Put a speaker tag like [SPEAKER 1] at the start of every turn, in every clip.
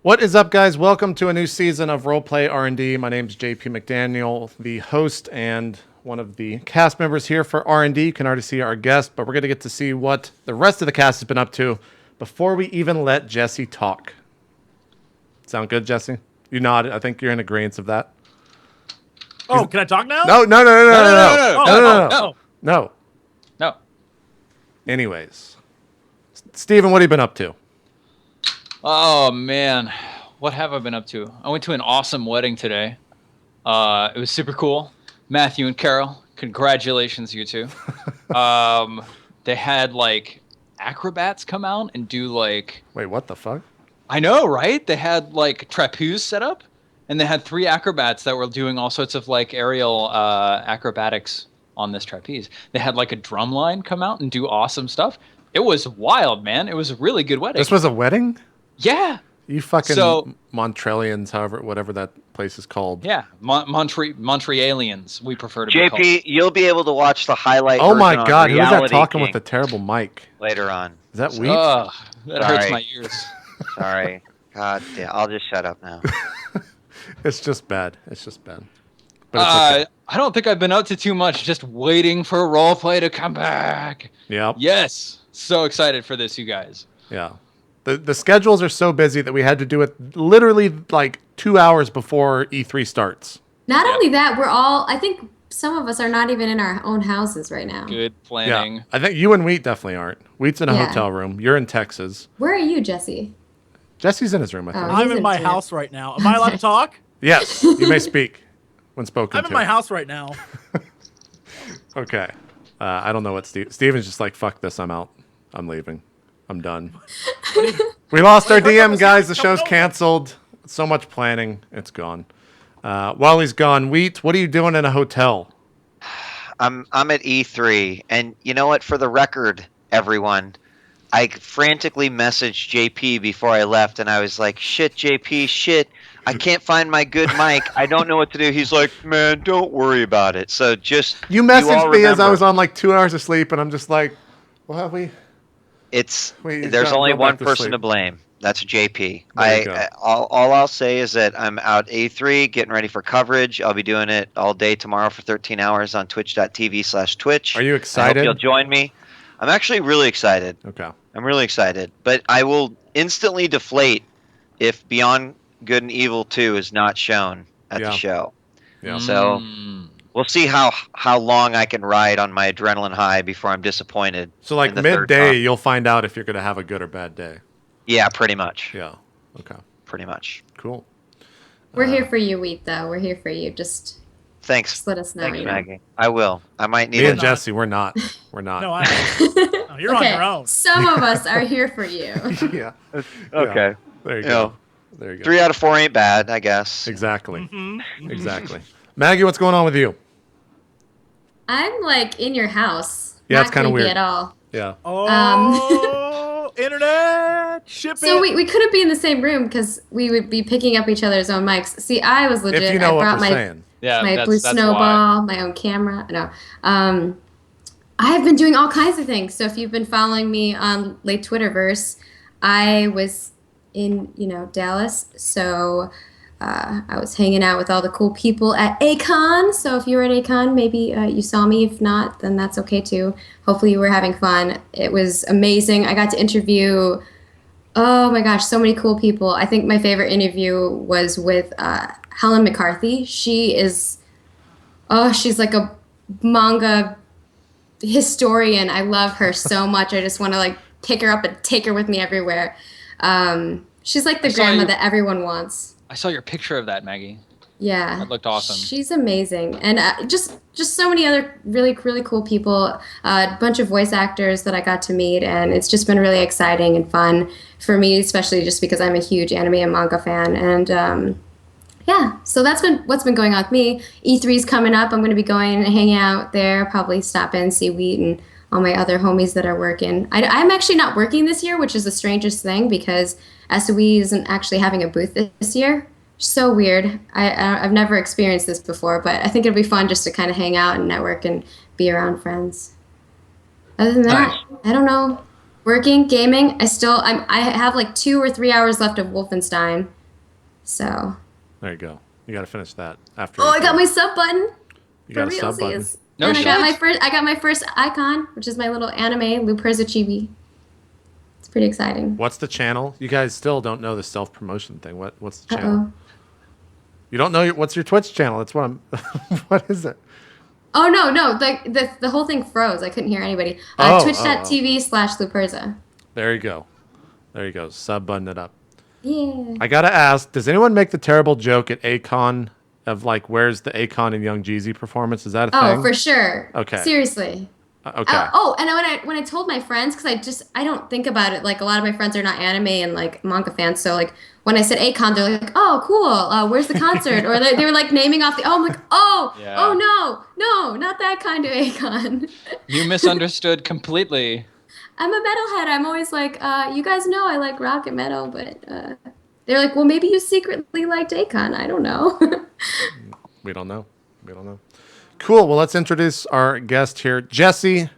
[SPEAKER 1] What is up, guys? Welcome to a new season of RollPlay R&D. My name is JP McDaniel, the host and one of the cast members here for R&D. You can already see our guest, but we're going to get to see what the rest of the cast has been up to before we even let Jesse talk. Sound good, Jesse? You nodded. I think you're in agreement of that.
[SPEAKER 2] Oh, can I talk now?
[SPEAKER 1] No. Anyways, Steven, what have you been up to?
[SPEAKER 3] Oh, man. What have I been up to? I went to an awesome wedding today. It was super cool. Matthew and Carol, congratulations, you two. They had, like, acrobats come out and do, like...
[SPEAKER 1] Wait, what the fuck?
[SPEAKER 3] I know, right? They had, like, trapeze set up, and they had 3 acrobats that were doing all sorts of, like, aerial acrobatics on this trapeze. They had, like, a drum line come out and do awesome stuff. It was wild, man. It was a really good wedding.
[SPEAKER 1] This was a wedding?
[SPEAKER 3] Yeah.
[SPEAKER 1] You fucking Montrealians, whatever that place is called.
[SPEAKER 3] Yeah, Montrealians, we prefer to be called.
[SPEAKER 4] JP, you'll be able to watch the highlight.
[SPEAKER 1] Oh my God, who's that
[SPEAKER 4] Reality
[SPEAKER 1] talking
[SPEAKER 4] King
[SPEAKER 1] with the terrible mic?
[SPEAKER 4] later on?
[SPEAKER 1] Is that weak?
[SPEAKER 3] That hurts my ears.
[SPEAKER 4] Sorry. God damn, I'll just shut up now.
[SPEAKER 1] It's just bad. But it's okay.
[SPEAKER 3] I don't think I've been up to too much, just waiting for roleplay to come back.
[SPEAKER 1] Yeah.
[SPEAKER 3] Yes. So excited for this, you guys.
[SPEAKER 1] Yeah. The schedules are so busy that we had to do it literally like 2 hours before E3 starts.
[SPEAKER 5] Not only that, we're all, I think some of us are not even in our own houses right now.
[SPEAKER 3] Good planning.
[SPEAKER 1] Yeah. I think you and Wheat definitely aren't. Wheat's in a hotel room. You're in Texas.
[SPEAKER 5] Where are you, Jesse?
[SPEAKER 1] Jesse's in his room, I think.
[SPEAKER 2] I'm in my house right now. Am I allowed to talk?
[SPEAKER 1] Yes, you may speak when spoken to.
[SPEAKER 2] I'm in my house right now.
[SPEAKER 1] Okay. I don't know what Steven's just like, fuck this, I'm out. I'm leaving. I'm done. We lost our DM, guys. The show's canceled. So much planning. It's gone. While he's gone, Wheat, what are you doing in a hotel?
[SPEAKER 4] I'm at E3, and you know what? For the record, everyone, I frantically messaged JP before I left, and I was like, shit, JP, shit. I can't find my good mic. I don't know what to do. He's like, man, don't worry about it. So just...
[SPEAKER 1] You messaged me as I was on like 2 hours of sleep, and I'm just like, well, there's only one person to blame. That's JP.
[SPEAKER 4] All I'll say is that I'm out A3, getting ready for coverage. I'll be doing it all day tomorrow for 13 hours on twitch.tv/Twitch.
[SPEAKER 1] Are you excited?
[SPEAKER 4] I hope you'll join me. I'm actually really excited.
[SPEAKER 1] Okay.
[SPEAKER 4] I'm really excited. But I will instantly deflate if Beyond Good and Evil 2 is not shown at the show.
[SPEAKER 1] Yeah.
[SPEAKER 4] So we'll see how long I can ride on my adrenaline high before I'm disappointed.
[SPEAKER 1] So like midday, you'll find out if you're going to have a good or bad day.
[SPEAKER 4] Yeah, pretty much.
[SPEAKER 1] Yeah. Okay.
[SPEAKER 4] Pretty much.
[SPEAKER 1] Cool.
[SPEAKER 5] We're here for you, Wheat, though. We're here for you.
[SPEAKER 4] Thanks.
[SPEAKER 5] Just let us know.
[SPEAKER 4] Thanks, Maggie. I will. I might need
[SPEAKER 1] Me and Jesse, we're not. We're not.
[SPEAKER 2] No, you're on your own.
[SPEAKER 5] Some of us are here for you.
[SPEAKER 1] Yeah.
[SPEAKER 4] Okay.
[SPEAKER 1] There you go. There you go.
[SPEAKER 4] 3 out of 4 ain't bad, I guess.
[SPEAKER 1] Exactly. Exactly. Maggie, what's going on with you?
[SPEAKER 5] I'm like in your house.
[SPEAKER 1] Yeah, it's kind of weird
[SPEAKER 5] at all.
[SPEAKER 1] Yeah.
[SPEAKER 2] Oh, internet shipping.
[SPEAKER 5] So we couldn't be in the same room because we would be picking up each other's own mics. See, I was legit.
[SPEAKER 1] If you know
[SPEAKER 5] I brought
[SPEAKER 1] what we're saying.
[SPEAKER 3] Yeah,
[SPEAKER 5] my blue snowball, my own camera. No. I have been doing all kinds of things. So if you've been following me on late Twitterverse, I was in, Dallas. So I was hanging out with all the cool people at A-Kon. So if you were at A-Kon, maybe you saw me. If not, then that's okay too. Hopefully you were having fun. It was amazing. I got to interview, oh my gosh, so many cool people. I think my favorite interview was with Helen McCarthy. She's like a manga historian. I love her so much. I just want to like pick her up and take her with me everywhere. She's like the grandma that everyone wants.
[SPEAKER 3] I saw your picture of that, Maggie.
[SPEAKER 5] Yeah.
[SPEAKER 3] That looked awesome.
[SPEAKER 5] She's amazing. And just so many other really, really cool people, a bunch of voice actors that I got to meet, and it's just been really exciting and fun for me, especially just because I'm a huge anime and manga fan. And yeah, so that's been what's been going on with me. E3's coming up. I'm going to be going and hanging out there, probably stop in, see Wheat and all my other homies that are working. I'm actually not working this year, which is the strangest thing because SOE isn't actually having a booth this year. So weird. I've never experienced this before, but I think it'll be fun just to kind of hang out and network and be around friends. Other than that, I don't know. Working, gaming. I have like 2 or 3 hours left of Wolfenstein. So.
[SPEAKER 1] There you go. You got to finish that after.
[SPEAKER 5] Oh, I got my sub button.
[SPEAKER 1] You got a
[SPEAKER 5] For
[SPEAKER 1] sub button.
[SPEAKER 5] realsies.
[SPEAKER 3] No
[SPEAKER 5] and
[SPEAKER 3] shit.
[SPEAKER 5] I got my first icon, which is my little anime Luperza chibi. It's pretty exciting.
[SPEAKER 1] What's the channel? You guys still don't know the self-promotion thing. What's the channel?
[SPEAKER 5] Uh-oh.
[SPEAKER 1] You don't know what's your Twitch channel? That's what I'm. What is it?
[SPEAKER 5] Oh no! Like the whole thing froze. I couldn't hear anybody. Twitch.tv/Luperza.
[SPEAKER 1] There you go. There you go. Sub button it up.
[SPEAKER 5] Yeah.
[SPEAKER 1] I gotta ask, does anyone make the terrible joke at Akon of like, where's the Akon and Young Jeezy performance? Is that a thing?
[SPEAKER 5] Oh, for sure.
[SPEAKER 1] Okay.
[SPEAKER 5] Seriously.
[SPEAKER 1] Okay.
[SPEAKER 5] And when I told my friends, because I don't think about it. Like a lot of my friends are not anime and like manga fans, so like when I said Akon, they're like, "Oh, cool. Where's the concert?" Or they were like naming off the. Oh, I'm like, no, not that kind of Akon.
[SPEAKER 3] You misunderstood completely.
[SPEAKER 5] I'm a metalhead. I'm always like, you guys know I like rock and metal, but they're like, well, maybe you secretly liked Akon. I don't know.
[SPEAKER 1] We don't know. Cool. Well, let's introduce our guest here, Jesse.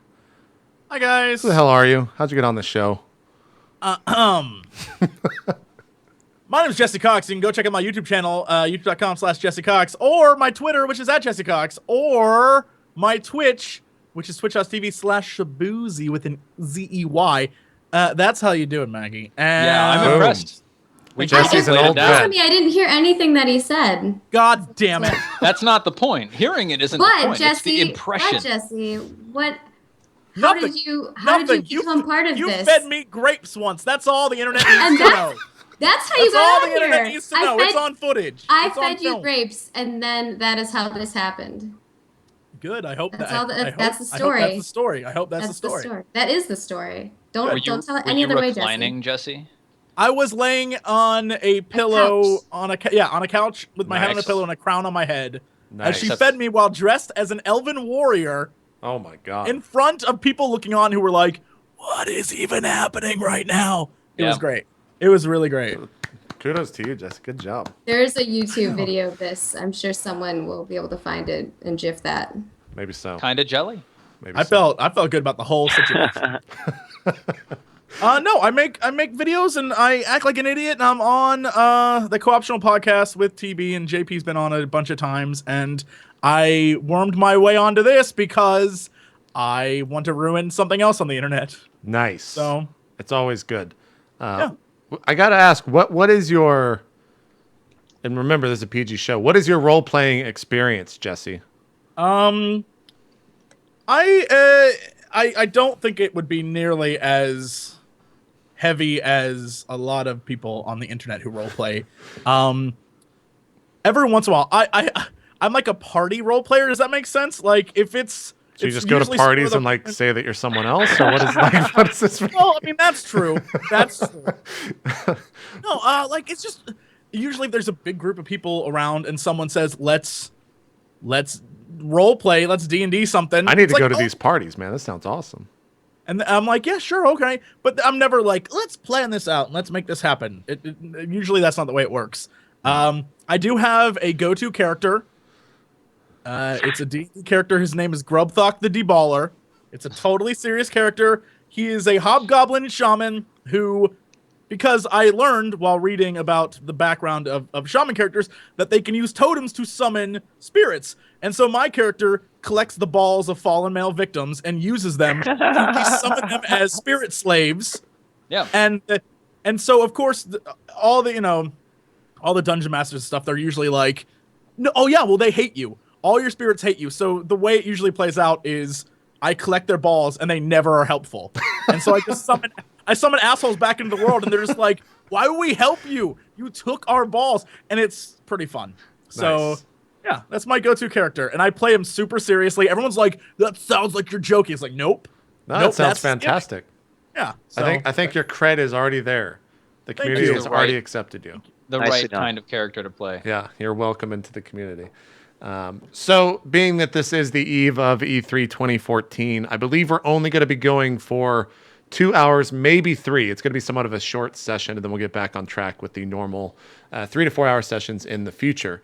[SPEAKER 2] Hi guys.
[SPEAKER 1] Who the hell are you? How'd you get on the show?
[SPEAKER 2] My name is Jesse Cox. You can go check out my YouTube channel, youtube.com/Jesse Cox, or my Twitter, which is @Jesse Cox, or my Twitch, which is twitch.tv/Shaboozy with an Z-E-Y. That's how you do it, Maggie. And
[SPEAKER 3] Yeah, I'm impressed.
[SPEAKER 1] Jesse's an old
[SPEAKER 3] Dad.
[SPEAKER 1] vet.
[SPEAKER 5] I didn't hear anything that he said.
[SPEAKER 2] God damn it.
[SPEAKER 3] That's not the point. Hearing it isn't the
[SPEAKER 5] But
[SPEAKER 3] point. It's the
[SPEAKER 5] Jesse,
[SPEAKER 3] impression.
[SPEAKER 5] how did you become part of
[SPEAKER 2] you
[SPEAKER 5] this?
[SPEAKER 2] You fed me grapes once. That's all the internet needs
[SPEAKER 5] And
[SPEAKER 2] to know.
[SPEAKER 5] That's how you
[SPEAKER 2] That's all
[SPEAKER 5] got
[SPEAKER 2] the
[SPEAKER 5] on
[SPEAKER 2] internet
[SPEAKER 5] here.
[SPEAKER 2] needs to know. It's on footage.
[SPEAKER 5] I
[SPEAKER 2] It's on
[SPEAKER 5] fed you
[SPEAKER 2] film.
[SPEAKER 5] grapes, and then that is how this happened.
[SPEAKER 2] Good. I hope
[SPEAKER 5] That's
[SPEAKER 2] that.
[SPEAKER 5] all the-
[SPEAKER 2] I hope-
[SPEAKER 5] that's the
[SPEAKER 2] I hope
[SPEAKER 5] story.
[SPEAKER 2] that's the story. I hope that's the story.
[SPEAKER 5] That is the story.
[SPEAKER 3] Were
[SPEAKER 5] Don't
[SPEAKER 3] you,
[SPEAKER 5] tell it
[SPEAKER 3] were
[SPEAKER 5] any
[SPEAKER 3] you
[SPEAKER 5] other way,
[SPEAKER 3] reclining,
[SPEAKER 5] Jesse.
[SPEAKER 3] Jesse?
[SPEAKER 2] I was laying on a pillow on a couch with my head on a
[SPEAKER 3] Nice.
[SPEAKER 2] pillow and a crown on my head.
[SPEAKER 1] Nice.
[SPEAKER 2] As she fed me while dressed as an elven warrior
[SPEAKER 1] Oh my god.
[SPEAKER 2] in front of people looking on who were like, "What is even happening right now?" It was great. It was really great.
[SPEAKER 1] Kudos to you, Jesse. Good job.
[SPEAKER 5] There's a YouTube video of this. I'm sure someone will be able to find it and GIF that.
[SPEAKER 1] Maybe so.
[SPEAKER 3] Kind of jelly.
[SPEAKER 1] Maybe
[SPEAKER 2] I
[SPEAKER 1] so.
[SPEAKER 2] felt good about the whole situation. No, I make videos and I act like an idiot, and I'm on the Co-optional podcast with TB, and JP's been on it a bunch of times, and I wormed my way onto this because I want to ruin something else on the internet.
[SPEAKER 1] Nice.
[SPEAKER 2] So
[SPEAKER 1] it's always good.
[SPEAKER 2] yeah.
[SPEAKER 1] I gotta ask, what is your? And remember, this is a PG show. What is your role playing experience, Jesse?
[SPEAKER 2] I don't think it would be nearly as heavy as a lot of people on the internet who roleplay. Every once in a while, I'm like a party role player. Does that make sense? Like if it's
[SPEAKER 1] So you
[SPEAKER 2] it's
[SPEAKER 1] just go to
[SPEAKER 2] usually
[SPEAKER 1] parties
[SPEAKER 2] some
[SPEAKER 1] and
[SPEAKER 2] of
[SPEAKER 1] like say that you're someone else, or what is like? What is this?
[SPEAKER 2] Well, I mean that's true. That's true. No, like it's just usually if there's a big group of people around and someone says let's role play, let's D&D something.
[SPEAKER 1] I need
[SPEAKER 2] It's
[SPEAKER 1] to go
[SPEAKER 2] like,
[SPEAKER 1] to these parties, man. This sounds awesome.
[SPEAKER 2] And I'm like, yeah, sure, okay. But I'm never like, let's plan this out and let's make this happen. Usually that's not the way it works. I do have a go-to character. It's a D&D character. His name is Grubthok the Deballer. It's a totally serious character. He is a hobgoblin shaman who, because I learned while reading about the background of shaman characters, that they can use totems to summon spirits. And so my character collects the balls of fallen male victims and uses them to summon them as spirit slaves.
[SPEAKER 3] Yeah.
[SPEAKER 2] And so of course all the dungeon masters and stuff, they're usually like, no, oh yeah, well they hate you. All your spirits hate you. So the way it usually plays out is I collect their balls and they never are helpful. And so I summon assholes back into the world and they're just like, why would we help you? You took our balls. And it's pretty fun. So
[SPEAKER 1] Nice.
[SPEAKER 2] yeah, that's my go-to character. And I play him super seriously. Everyone's like, that sounds like you're joking. It's like, nope.
[SPEAKER 1] No,
[SPEAKER 2] Nope,
[SPEAKER 1] that sounds
[SPEAKER 2] that's-
[SPEAKER 1] fantastic.
[SPEAKER 2] Yeah. So,
[SPEAKER 1] I think your cred is already there. The
[SPEAKER 2] Thank
[SPEAKER 1] community
[SPEAKER 2] you.
[SPEAKER 1] has already accepted you.
[SPEAKER 3] The
[SPEAKER 4] Nicely
[SPEAKER 3] right
[SPEAKER 4] done.
[SPEAKER 3] kind of character to play.
[SPEAKER 1] Yeah, you're welcome into the community. So, being that this is the eve of E3 2014, I believe we're only going to be going for 2 hours, maybe 3. It's going to be somewhat of a short session, and then we'll get back on track with the normal 3 to 4 hour sessions in the future.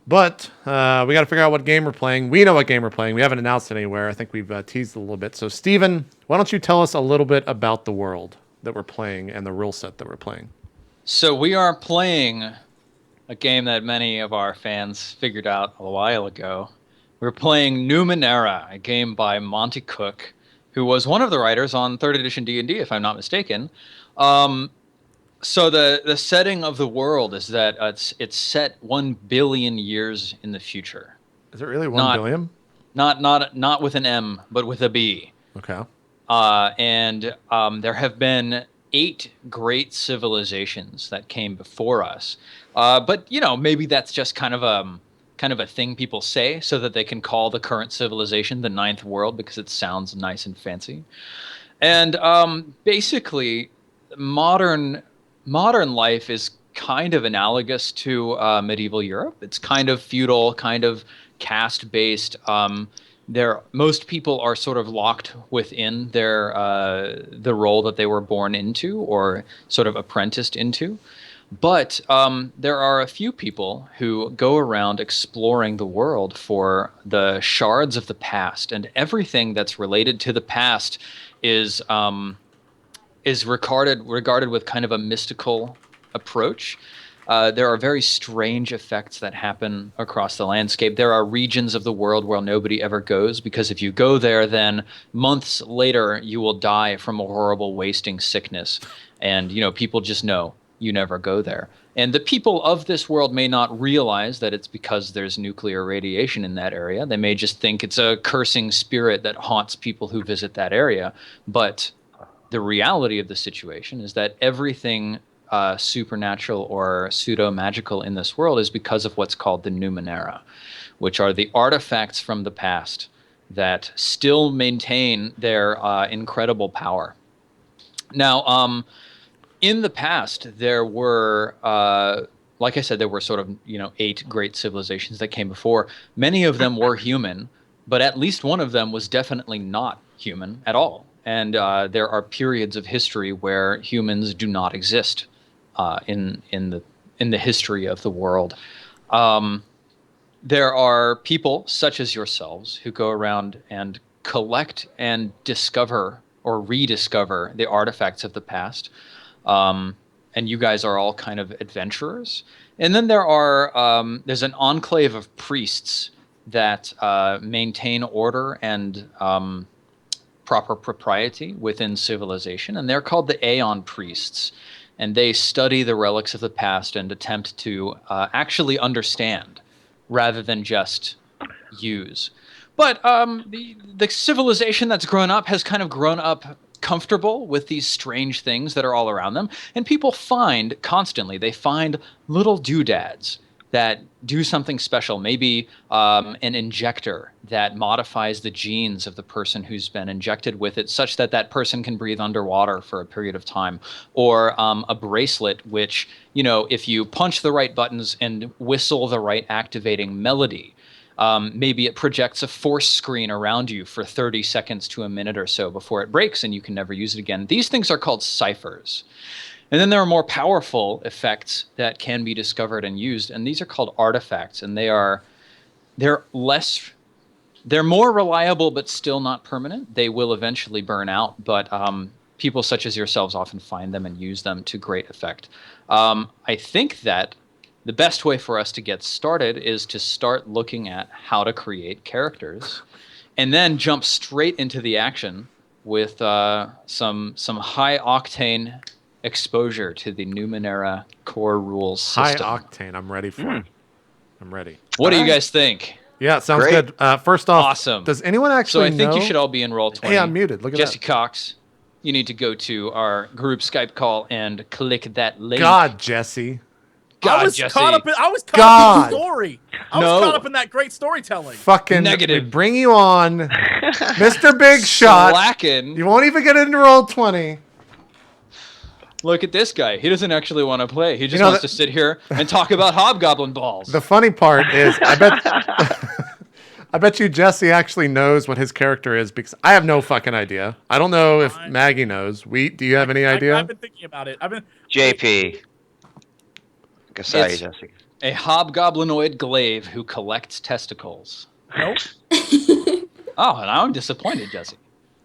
[SPEAKER 1] But we got to figure out what game we're playing. We know what game we're playing. We haven't announced it anywhere. I think we've teased a little bit. So, Steven, why don't you tell us a little bit about the world that we're playing and the rule set that we're playing?
[SPEAKER 3] So we are playing a game that many of our fans figured out a while ago. We're playing Numenera, a game by Monty Cook, who was one of the writers on 3rd edition D&D, if I'm not mistaken. So the setting of the world is that it's set 1 billion years in the future.
[SPEAKER 1] Is it really 1 billion?
[SPEAKER 3] Not with an M, but with a B.
[SPEAKER 1] Okay.
[SPEAKER 3] And there have been 8 great civilizations that came before us. But maybe that's just kind of a thing people say so that they can call the current civilization the 9th world because it sounds nice and fancy. And basically, modern life is kind of analogous to medieval Europe. It's kind of feudal, kind of caste-based. Most people are sort of locked within the role that they were born into or sort of apprenticed into. But there are a few people who go around exploring the world for the shards of the past, and everything that's related to the past is regarded with kind of a mystical approach. There are very strange effects that happen across the landscape. There are regions of the world where nobody ever goes, because if you go there, then months later you will die from a horrible wasting sickness. And, people just know you never go there. And the people of this world may not realize that it's because there's nuclear radiation in that area. They may just think it's a cursing spirit that haunts people who visit that area. But the reality of the situation is that everything supernatural or pseudo-magical in this world is because of what's called the Numenera, which are the artifacts from the past that still maintain their incredible power. Now, in the past, there were, like I said, there were sort of 8 great civilizations that came before. Many of them were human, but at least one of them was definitely not human at all. And there are periods of history where humans do not exist in the history of the world. There are people such as yourselves who go around and collect and discover or rediscover the artifacts of the past. And you guys are all kind of adventurers. And then there's an enclave of priests that maintain order and proper propriety within civilization, and they're called the Aeon Priests. And they study the relics of the past and attempt to actually understand rather than just use. But the civilization that's grown up has kind of grown up comfortable with these strange things that are all around them. And people find constantly, they find little doodads that do something special. Maybe an injector that modifies the genes of the person who's been injected with it such that that person can breathe underwater for a period of time. Or a bracelet which, if you punch the right buttons and whistle the right activating melody, maybe it projects a force screen around you for 30 seconds to a minute or so before it breaks and you can never use it again. These things are called ciphers. And then there are more powerful effects that can be discovered and used, and these are called artifacts, and they're more reliable but still not permanent. They will eventually burn out, but people such as yourselves often find them and use them to great effect. I think that the best way for us to get started is to start looking at how to create characters and then jump straight into the action with some high-octane exposure to the Numenera core rules system.
[SPEAKER 1] High octane. I'm ready for it. I'm ready.
[SPEAKER 3] What do you guys think?
[SPEAKER 1] Yeah, sounds
[SPEAKER 4] Great.
[SPEAKER 1] good. First off,
[SPEAKER 3] Awesome.
[SPEAKER 1] does anyone actually
[SPEAKER 3] So I think
[SPEAKER 1] know?
[SPEAKER 3] you should all be in Roll20.
[SPEAKER 1] Hey, I'm muted. Look at
[SPEAKER 3] Jesse
[SPEAKER 1] that.
[SPEAKER 3] Cox, you need to go to our group Skype call and click that link.
[SPEAKER 1] God, Jesse.
[SPEAKER 3] God,
[SPEAKER 2] I was
[SPEAKER 3] Jesse.
[SPEAKER 2] caught up in the
[SPEAKER 1] God.
[SPEAKER 2] story. I was
[SPEAKER 3] No.
[SPEAKER 2] caught up in that great storytelling.
[SPEAKER 1] Fucking
[SPEAKER 3] Negative.
[SPEAKER 1] We bring you on, Mr. Big Shot.
[SPEAKER 3] Slacking.
[SPEAKER 1] You won't even get into Roll20.
[SPEAKER 3] Look at this guy. He doesn't actually want to play. He just
[SPEAKER 1] know
[SPEAKER 3] wants
[SPEAKER 1] that-
[SPEAKER 3] to sit here and talk about hobgoblin balls.
[SPEAKER 1] The funny part is, I bet you Jesse actually knows what his character is because I have no fucking idea. I don't know if Maggie knows. Wheat, do you have any idea?
[SPEAKER 2] I've been thinking about it.
[SPEAKER 4] JP. Sorry,
[SPEAKER 3] It's-
[SPEAKER 4] Jesse.
[SPEAKER 3] A hobgoblinoid glaive who collects testicles.
[SPEAKER 2] Nope.
[SPEAKER 3] Oh, now I'm disappointed, Jesse.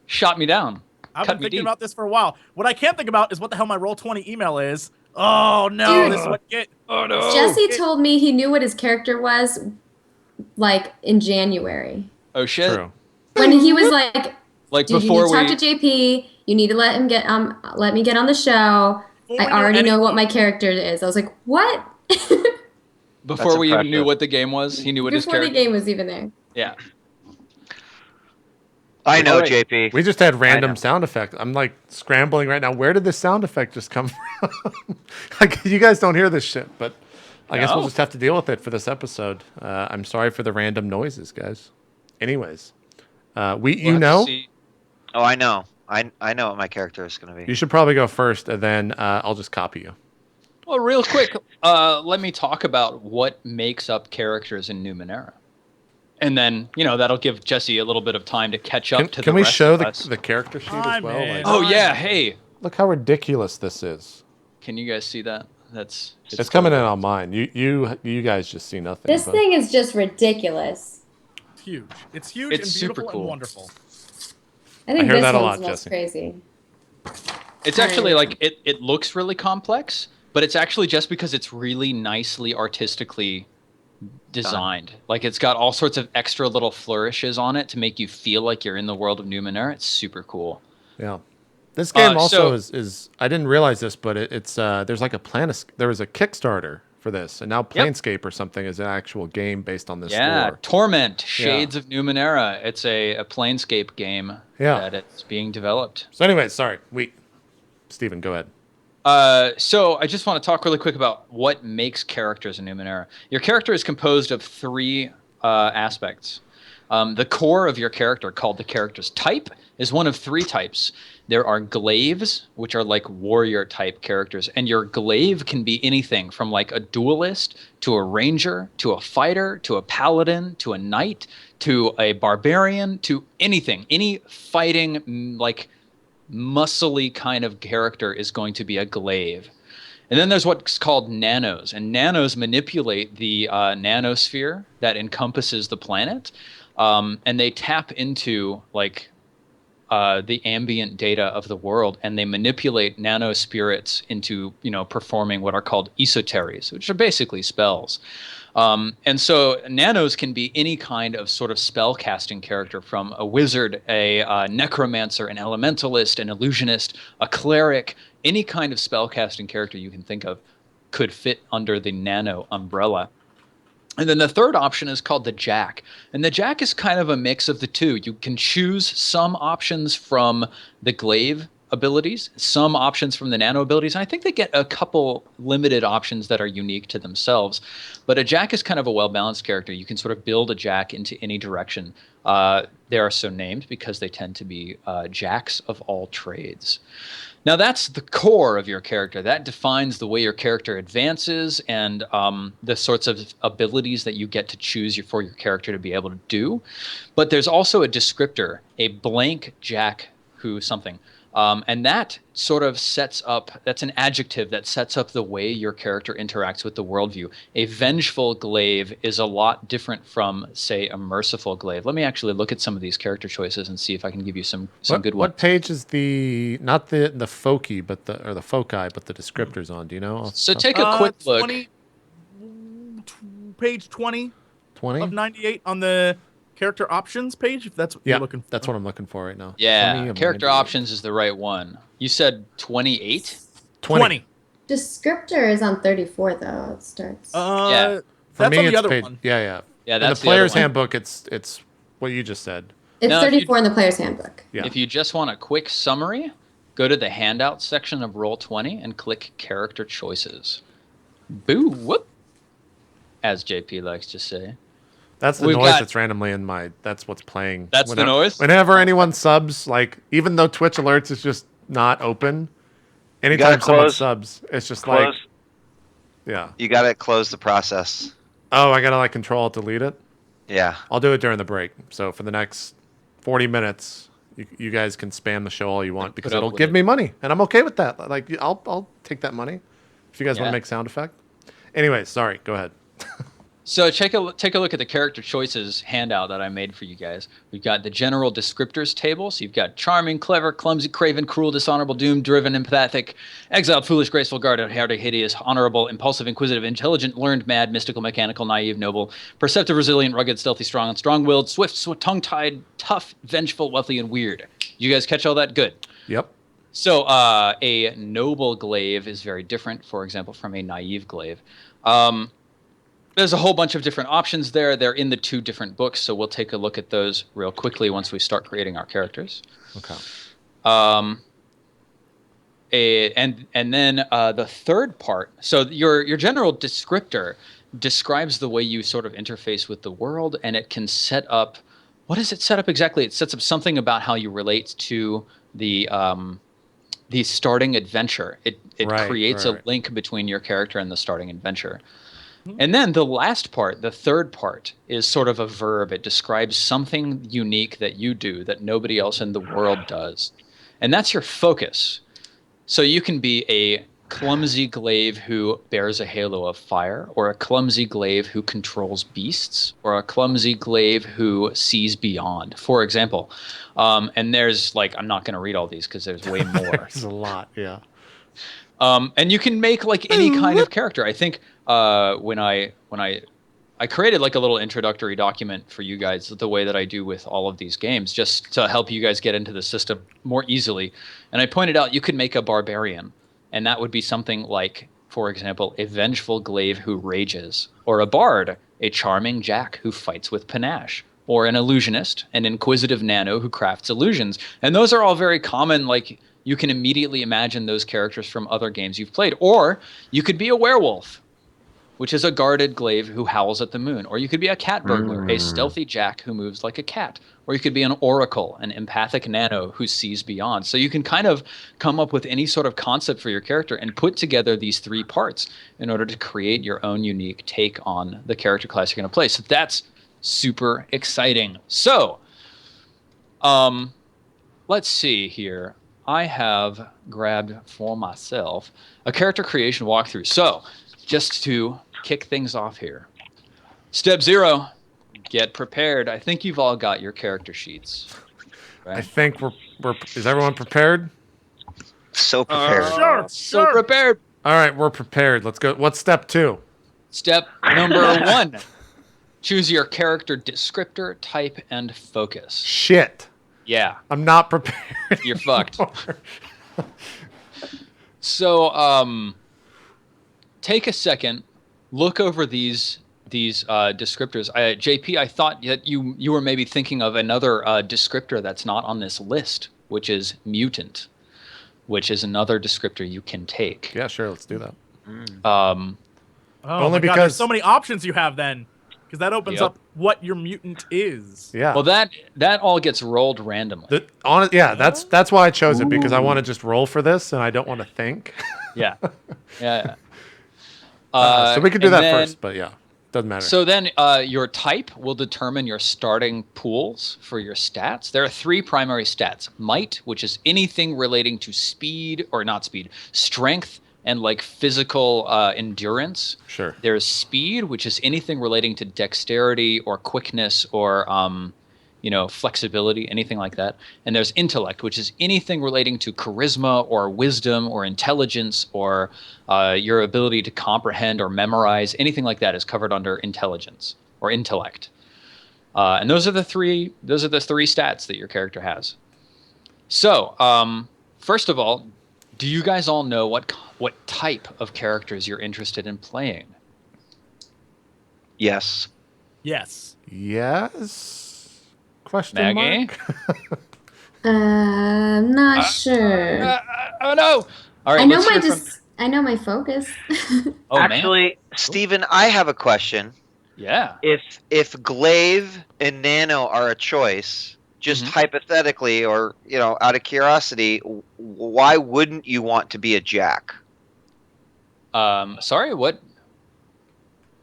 [SPEAKER 3] Shot me down.
[SPEAKER 2] I've
[SPEAKER 3] Cut
[SPEAKER 2] been
[SPEAKER 3] me
[SPEAKER 2] thinking
[SPEAKER 3] deep.
[SPEAKER 2] about this for a while. What I can't think about is what the hell my Roll20 email is. Oh no,
[SPEAKER 5] Dude.
[SPEAKER 2] this is what get.
[SPEAKER 3] Oh no.
[SPEAKER 5] Jesse told me he knew what his character was, like in January.
[SPEAKER 3] Oh shit.
[SPEAKER 1] True.
[SPEAKER 5] When he was like,
[SPEAKER 3] Like
[SPEAKER 5] dude, you need
[SPEAKER 3] before
[SPEAKER 5] to talk
[SPEAKER 3] we
[SPEAKER 5] to JP. You need to let me get on the show.
[SPEAKER 2] Before
[SPEAKER 5] I
[SPEAKER 2] we knew
[SPEAKER 5] already know what
[SPEAKER 2] anything-
[SPEAKER 5] my character is. I was like, what?
[SPEAKER 3] before we even knew
[SPEAKER 4] impressive.
[SPEAKER 3] what the game was, he knew what his
[SPEAKER 5] Before the
[SPEAKER 3] character.
[SPEAKER 5] game was even there.
[SPEAKER 3] Yeah.
[SPEAKER 4] I know,
[SPEAKER 3] Alright.
[SPEAKER 4] JP.
[SPEAKER 1] We just had random
[SPEAKER 4] know.
[SPEAKER 1] sound effect. I'm like scrambling right now. Where did this sound effect just come from? Like, you guys don't hear this shit, but I guess we'll
[SPEAKER 3] No.
[SPEAKER 1] just have to deal with it for this episode. I'm sorry for the random noises, guys. Anyways, you
[SPEAKER 3] We'll have to
[SPEAKER 1] know,
[SPEAKER 3] see.
[SPEAKER 4] Oh, I know. I know what my character is going to be.
[SPEAKER 1] you should probably go first, and then I'll just copy you.
[SPEAKER 3] Well, real quick, let me talk about what makes up characters in Numenera. And then, that'll give Jesse a little bit of time to catch up to
[SPEAKER 1] Can
[SPEAKER 3] the
[SPEAKER 1] we
[SPEAKER 3] rest
[SPEAKER 1] show
[SPEAKER 3] of us.
[SPEAKER 1] the character sheet
[SPEAKER 2] Hi,
[SPEAKER 1] as well?
[SPEAKER 2] man.
[SPEAKER 1] Like,
[SPEAKER 3] Oh, yeah. Hey,
[SPEAKER 1] look how ridiculous this is.
[SPEAKER 3] can you guys see that? It's
[SPEAKER 1] It's coming in on mine. You guys just see nothing.
[SPEAKER 5] This
[SPEAKER 1] but-
[SPEAKER 5] thing is just ridiculous.
[SPEAKER 2] It's huge. It's huge
[SPEAKER 3] It's
[SPEAKER 2] and
[SPEAKER 3] super
[SPEAKER 2] beautiful
[SPEAKER 3] cool.
[SPEAKER 2] and wonderful.
[SPEAKER 5] I think
[SPEAKER 1] hear
[SPEAKER 5] this
[SPEAKER 1] that a
[SPEAKER 5] one's
[SPEAKER 1] lot,
[SPEAKER 5] the most
[SPEAKER 1] Jesse.
[SPEAKER 5] crazy.
[SPEAKER 3] It's actually like it looks really complex, but it's actually just because it's really nicely artistically designed. Like it's got all sorts of extra little flourishes on it to make you feel like you're in the world of Numenera. It's super cool.
[SPEAKER 1] Yeah. This game also
[SPEAKER 3] so-
[SPEAKER 1] is I didn't realize this, but it's there's like there was a Kickstarter for this, and now Planescape or something is an actual game based on this
[SPEAKER 3] Yeah,
[SPEAKER 1] lore.
[SPEAKER 3] Torment, Shades of Numenera. It's a Planescape game that it's being developed.
[SPEAKER 1] So anyway, sorry. Steven, go ahead.
[SPEAKER 3] So I just want to talk really quick about what makes characters in Numenera. Your character is composed of three aspects. The core of your character, called the character's type, is one of three types. There are glaives, which are like warrior type characters, and your glaive can be anything from like a duelist to a ranger to a fighter to a paladin to a knight to a barbarian to anything. Any fighting like muscly kind of character is going to be a glaive. And then there's what's called nanos, and nanos manipulate the nanosphere that encompasses the planet, and they tap into like the ambient data of the world, and they manipulate nano spirits into performing what are called esoteries, which are basically spells. And so nanos can be any kind of sort of spell casting character, from a wizard, a necromancer, an elementalist, an illusionist, a cleric. Any kind of spell casting character you can think of could fit under the nano umbrella. And then the third option is called the Jack. And the Jack is kind of a mix of the two. You can choose some options from the glaive abilities, some options from the nano abilities. And I think they get a couple limited options that are unique to themselves. But a Jack is kind of a well-balanced character. You can sort of build a Jack into any direction. They are so named because they tend to be Jacks of all trades. Now, that's the core of your character. That defines the way your character advances and the sorts of abilities that you get to choose for your character to be able to do. But there's also a descriptor, a blank Jack who something. And that sort of sets up, that's an adjective that sets up the way your character interacts with the worldview. A vengeful glaive is a lot different from, say, a merciful glaive. Let me actually look at some of these character choices and see if I can give you some good ones.
[SPEAKER 1] What page is not the foci, but the foci, but the descriptors on? Do you know?
[SPEAKER 3] So take a quick look.
[SPEAKER 2] Page 20
[SPEAKER 1] 20?
[SPEAKER 2] of 98 on the character options page, if that's what
[SPEAKER 1] Yeah,
[SPEAKER 2] you're looking for.
[SPEAKER 1] that's what I'm looking for right now. 20
[SPEAKER 3] Yeah,
[SPEAKER 1] of
[SPEAKER 3] character
[SPEAKER 1] 98.
[SPEAKER 3] options is the right one. You said 28?
[SPEAKER 2] 20.
[SPEAKER 5] Descriptor is on 34 though. It starts.
[SPEAKER 3] Yeah.
[SPEAKER 1] For
[SPEAKER 2] That's
[SPEAKER 1] me,
[SPEAKER 2] on the
[SPEAKER 1] it's
[SPEAKER 2] other
[SPEAKER 1] page,
[SPEAKER 2] one.
[SPEAKER 1] Yeah.
[SPEAKER 3] Yeah,
[SPEAKER 1] In
[SPEAKER 3] that's
[SPEAKER 1] the
[SPEAKER 3] the other
[SPEAKER 1] player's
[SPEAKER 3] one.
[SPEAKER 1] handbook, it's what you just said.
[SPEAKER 5] It's
[SPEAKER 3] Now, if you-
[SPEAKER 5] 34 in the player's handbook.
[SPEAKER 1] Yeah.
[SPEAKER 3] If you just want a quick summary, go to the handout section of Roll20 and click Character Choices. Boo, whoop, as JP likes to say.
[SPEAKER 1] That's the
[SPEAKER 3] We've
[SPEAKER 1] noise
[SPEAKER 3] got-
[SPEAKER 1] that's randomly in my. That's what's playing.
[SPEAKER 3] That's the noise?
[SPEAKER 1] Whenever anyone subs, like even though Twitch alerts is just not open,
[SPEAKER 4] gotta
[SPEAKER 1] anytime someone
[SPEAKER 4] close-
[SPEAKER 1] subs, it's just like,
[SPEAKER 4] Close.
[SPEAKER 1] yeah.
[SPEAKER 4] You got to close the process.
[SPEAKER 1] Oh, I gotta like Control Alt Delete it.
[SPEAKER 4] Yeah.
[SPEAKER 1] I'll do it during the break. So for the next 40 minutes, you guys can spam the show all you want because
[SPEAKER 3] up
[SPEAKER 1] it'll
[SPEAKER 3] with
[SPEAKER 1] give
[SPEAKER 3] it.
[SPEAKER 1] me money, and I'm okay with that. Like I'll take that money if you guys want
[SPEAKER 3] Yeah.
[SPEAKER 1] to make sound effect. Anyway, sorry. Go ahead.
[SPEAKER 3] So take a look at the character choices handout that I made for you guys. We've got the general descriptors table. So you've got charming, clever, clumsy, craven, cruel, dishonorable, doomed, driven, empathic, exiled, foolish, graceful, guarded, hardy, hideous, honorable, impulsive, inquisitive, intelligent, learned, mad, mystical, mechanical, naive, noble, perceptive, resilient, rugged, stealthy, strong, strong-willed, swift, tongue-tied, tough, vengeful, wealthy, and weird. You guys catch all that? Good.
[SPEAKER 1] Yep.
[SPEAKER 3] So a noble glaive is very different, for example, from a naive glaive. There's a whole bunch of different options there. They're in the 2 different books, so we'll take a look at those real quickly once we start creating our characters.
[SPEAKER 1] Okay.
[SPEAKER 3] And then the third part. So your general descriptor describes the way you sort of interface with the world, and it can set up. What does it set up exactly? It sets up something about how you relate to the starting adventure. It creates a link between your character and the starting adventure. And then the last part, the third part, is sort of a verb. It describes something unique that you do that nobody else in the world does. And that's your focus. So you can be a clumsy glaive who bears a halo of fire, or a clumsy glaive who controls beasts, or a clumsy glaive who sees beyond, for example. And there's I'm not going to read all these because there's way more.
[SPEAKER 1] There's a lot, yeah.
[SPEAKER 3] And you can make any kind of character. I think when I created a little introductory document for you guys, the way that I do with all of these games, just to help you guys get into the system more easily. And I pointed out you could make a barbarian, and that would be something like, for example, a vengeful glaive who rages, or a bard, a charming jack who fights with panache, or an illusionist, an inquisitive nano who crafts illusions. And those are all very common, you can immediately imagine those characters from other games you've played. Or you could be a werewolf, which is a guarded glaive who howls at the moon. Or you could be a cat burglar, a stealthy jack who moves like a cat. Or you could be an oracle, an empathic nano who sees beyond. So you can kind of come up with any sort of concept for your character and put together these 3 parts in order to create your own unique take on the character class you're going to play. So that's super exciting. So, let's see here. I have grabbed for myself a character creation walkthrough. So, just to kick things off here. Step 0, get prepared. I think you've all got your character sheets. Right?
[SPEAKER 1] I think we're is everyone prepared?
[SPEAKER 4] So prepared.
[SPEAKER 3] So prepared.
[SPEAKER 1] All right, we're prepared. Let's go. What's step 2?
[SPEAKER 3] Step number 1. Choose your character descriptor, type, and focus.
[SPEAKER 1] Shit.
[SPEAKER 3] Yeah.
[SPEAKER 1] I'm not prepared.
[SPEAKER 3] You're fucked. So, take a second, look over these descriptors. JP, I thought that you were maybe thinking of another descriptor that's not on this list, which is mutant, which is another descriptor you can take.
[SPEAKER 1] Yeah, sure. Let's do that.
[SPEAKER 2] Oh,
[SPEAKER 1] Only
[SPEAKER 2] my God,
[SPEAKER 1] because-
[SPEAKER 2] there's so many options you have then, because that opens
[SPEAKER 3] Yep.
[SPEAKER 2] up what your mutant is.
[SPEAKER 1] Yeah.
[SPEAKER 3] Well, that all gets rolled randomly.
[SPEAKER 1] That's why I chose it, because I want to just roll for this and I don't want to think.
[SPEAKER 3] Yeah. Yeah.
[SPEAKER 1] So we could do
[SPEAKER 3] and
[SPEAKER 1] that
[SPEAKER 3] then-
[SPEAKER 1] first, but yeah, doesn't matter.
[SPEAKER 3] So then your type will determine your starting pools for your stats. There are 3 primary stats. Might, which is anything relating to speed, or not speed, strength and physical endurance.
[SPEAKER 1] Sure.
[SPEAKER 3] There's speed, which is anything relating to dexterity or quickness or flexibility, anything like that. And there's intellect, which is anything relating to charisma or wisdom or intelligence or your ability to comprehend or memorize. Anything like that is covered under intelligence or intellect. And those are the three stats that your character has. So, first of all, do you guys all know what type of characters you're interested in playing?
[SPEAKER 4] Yes.
[SPEAKER 2] Yes.
[SPEAKER 1] Yes? Question
[SPEAKER 3] Maggie?
[SPEAKER 1] mark?
[SPEAKER 5] Not sure.
[SPEAKER 3] Oh no! All right,
[SPEAKER 5] I know
[SPEAKER 3] let's
[SPEAKER 5] my
[SPEAKER 3] hear from-
[SPEAKER 5] I know my focus.
[SPEAKER 3] Oh, man.
[SPEAKER 4] Actually, Steven, I have a question.
[SPEAKER 3] Yeah.
[SPEAKER 4] If glaive and nano are a choice, just hypothetically or out of curiosity, why wouldn't you want to be a jack?
[SPEAKER 3] Sorry, what?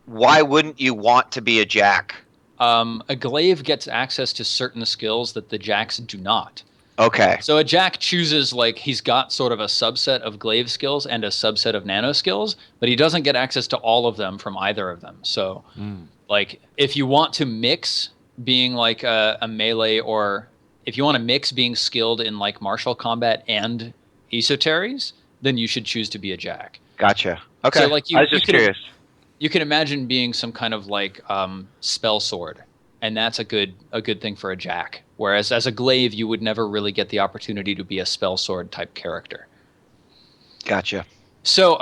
[SPEAKER 4] Why wouldn't you want to be a jack?
[SPEAKER 3] A glaive gets access to certain skills that the jacks do not.
[SPEAKER 4] Okay.
[SPEAKER 3] So a Jack chooses, like, he's got sort of a subset of glaive skills and a subset of nano skills, but he doesn't get access to all of them from either of them. So, like, if you want to mix being like a melee, or if you want to mix being skilled in like martial combat and esoteries, then you should choose to be a Jack.
[SPEAKER 4] Gotcha. Okay.
[SPEAKER 3] So, like,
[SPEAKER 4] I was just curious.
[SPEAKER 3] You can imagine being some kind of like spell sword, and that's a good thing for a Jack. Whereas as a glaive, you would never really get the opportunity to be a spell sword type character.
[SPEAKER 4] Gotcha.
[SPEAKER 3] So,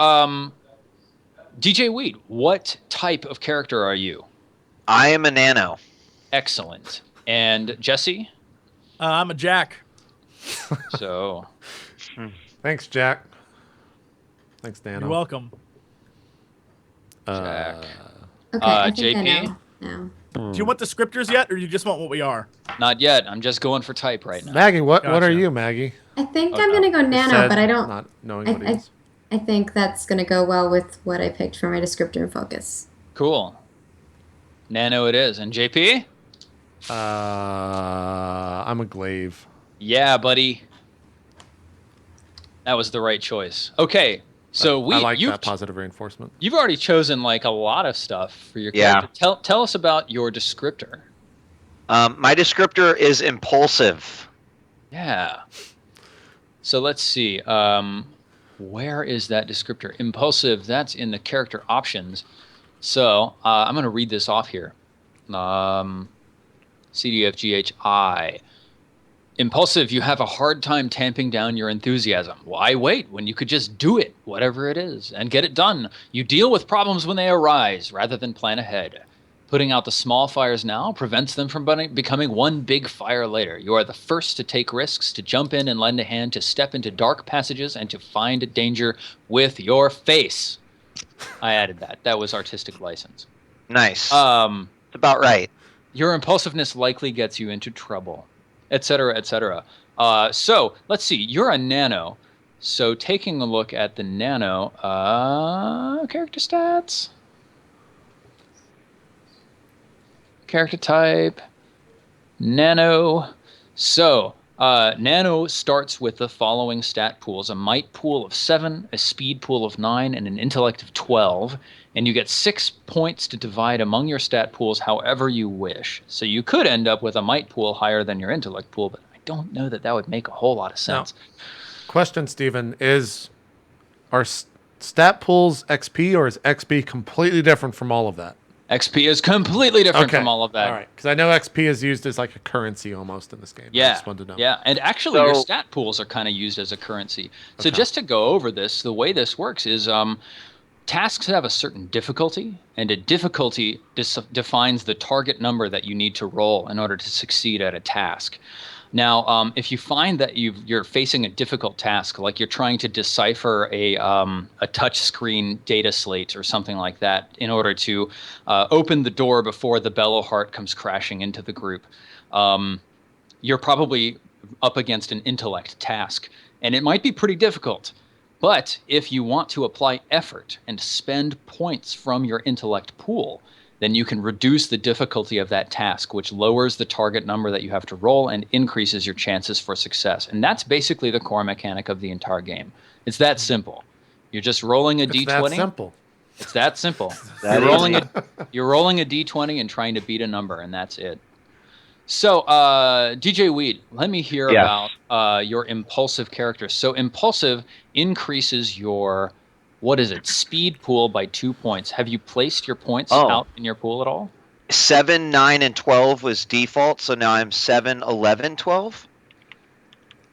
[SPEAKER 3] djWHEAT, what type of character are you?
[SPEAKER 4] I am a Nano.
[SPEAKER 3] Excellent. And Jesse?
[SPEAKER 2] I'm a Jack.
[SPEAKER 3] So,
[SPEAKER 1] Thanks, Jack. Thanks, Nano.
[SPEAKER 2] You're welcome.
[SPEAKER 3] Jack.
[SPEAKER 5] Okay, I think I
[SPEAKER 3] JP?
[SPEAKER 5] know now.
[SPEAKER 2] Do you want descriptors yet, or do you just want what we are?
[SPEAKER 3] Not yet. I'm just going for type right now.
[SPEAKER 1] Maggie, what are
[SPEAKER 2] Gotcha.
[SPEAKER 1] you, Maggie?
[SPEAKER 5] I think I'm gonna go nano,
[SPEAKER 1] Said
[SPEAKER 5] but I don't.
[SPEAKER 1] Not knowing what he is.
[SPEAKER 5] I think that's gonna go well with what I picked for my descriptor and focus.
[SPEAKER 3] Cool. Nano it is. And JP?
[SPEAKER 1] I'm a glaive.
[SPEAKER 3] Yeah, buddy. That was the right choice. Okay. So
[SPEAKER 1] I like that positive reinforcement.
[SPEAKER 3] You've already chosen like a lot of stuff for your
[SPEAKER 4] Yeah.
[SPEAKER 3] character. Tell us about your descriptor.
[SPEAKER 4] My descriptor is impulsive.
[SPEAKER 3] Yeah. So let's see. Where is that descriptor? Impulsive, that's in the character options. So I'm going to read this off here. CDFGHI. Impulsive, you have a hard time tamping down your enthusiasm. Why wait when you could just do it, whatever it is, and get it done? You deal with problems when they arise rather than plan ahead. Putting out the small fires now prevents them from becoming one big fire later. You are the first to take risks, to jump in and lend a hand, to step into dark passages, and to find danger with your face. I added that. That was artistic license.
[SPEAKER 4] Nice. It's about right.
[SPEAKER 3] Your impulsiveness likely gets you into trouble, etc., etc. So let's see. You're a Nano. So taking a look at the Nano character stats. Character type, Nano. So, Nano starts with the following stat pools: a might pool of 7, a speed pool of 9, and an intellect of 12. And you get 6 points to divide among your stat pools however you wish. So you could end up with a might pool higher than your intellect pool, but I don't know that that would make a whole lot of sense.
[SPEAKER 1] Question, Steven, are stat pools XP, or is XP completely different from all of that?
[SPEAKER 3] XP is completely different from all of that.
[SPEAKER 1] All right, because I know XP is used as like a currency almost in this game. I
[SPEAKER 3] Yeah,
[SPEAKER 1] just wanted to know.
[SPEAKER 3] yeah, and actually your
[SPEAKER 4] So-
[SPEAKER 3] stat pools are kind of used as a currency. So
[SPEAKER 1] Okay.
[SPEAKER 3] just to go over this, the way this works is tasks have a certain difficulty, and a difficulty defines the target number that you need to roll in order to succeed at a task. Now, if you find that you're facing a difficult task, like you're trying to decipher a touchscreen data slate or something like that in order to open the door before the bellow heart comes crashing into the group, you're probably up against an intellect task, and it might be pretty difficult. But if you want to apply effort and spend points from your intellect pool, then you can reduce the difficulty of that task, which lowers the target number that you have to roll and increases your chances for success. And that's basically the core mechanic of the entire game. It's that simple. You're just rolling a
[SPEAKER 1] It's
[SPEAKER 3] d20.
[SPEAKER 1] that simple.
[SPEAKER 3] It's that simple.
[SPEAKER 4] That
[SPEAKER 3] You're rolling a d20 and trying to beat a number, and that's it. So, djWHEAT, let me hear
[SPEAKER 4] Yes.
[SPEAKER 3] about your impulsive character. So impulsive increases your, what is it, speed pool by 2 points. Have you placed your points out in your pool at all?
[SPEAKER 4] 7, 9, and 12 was default, so now I'm 7, 11, 12.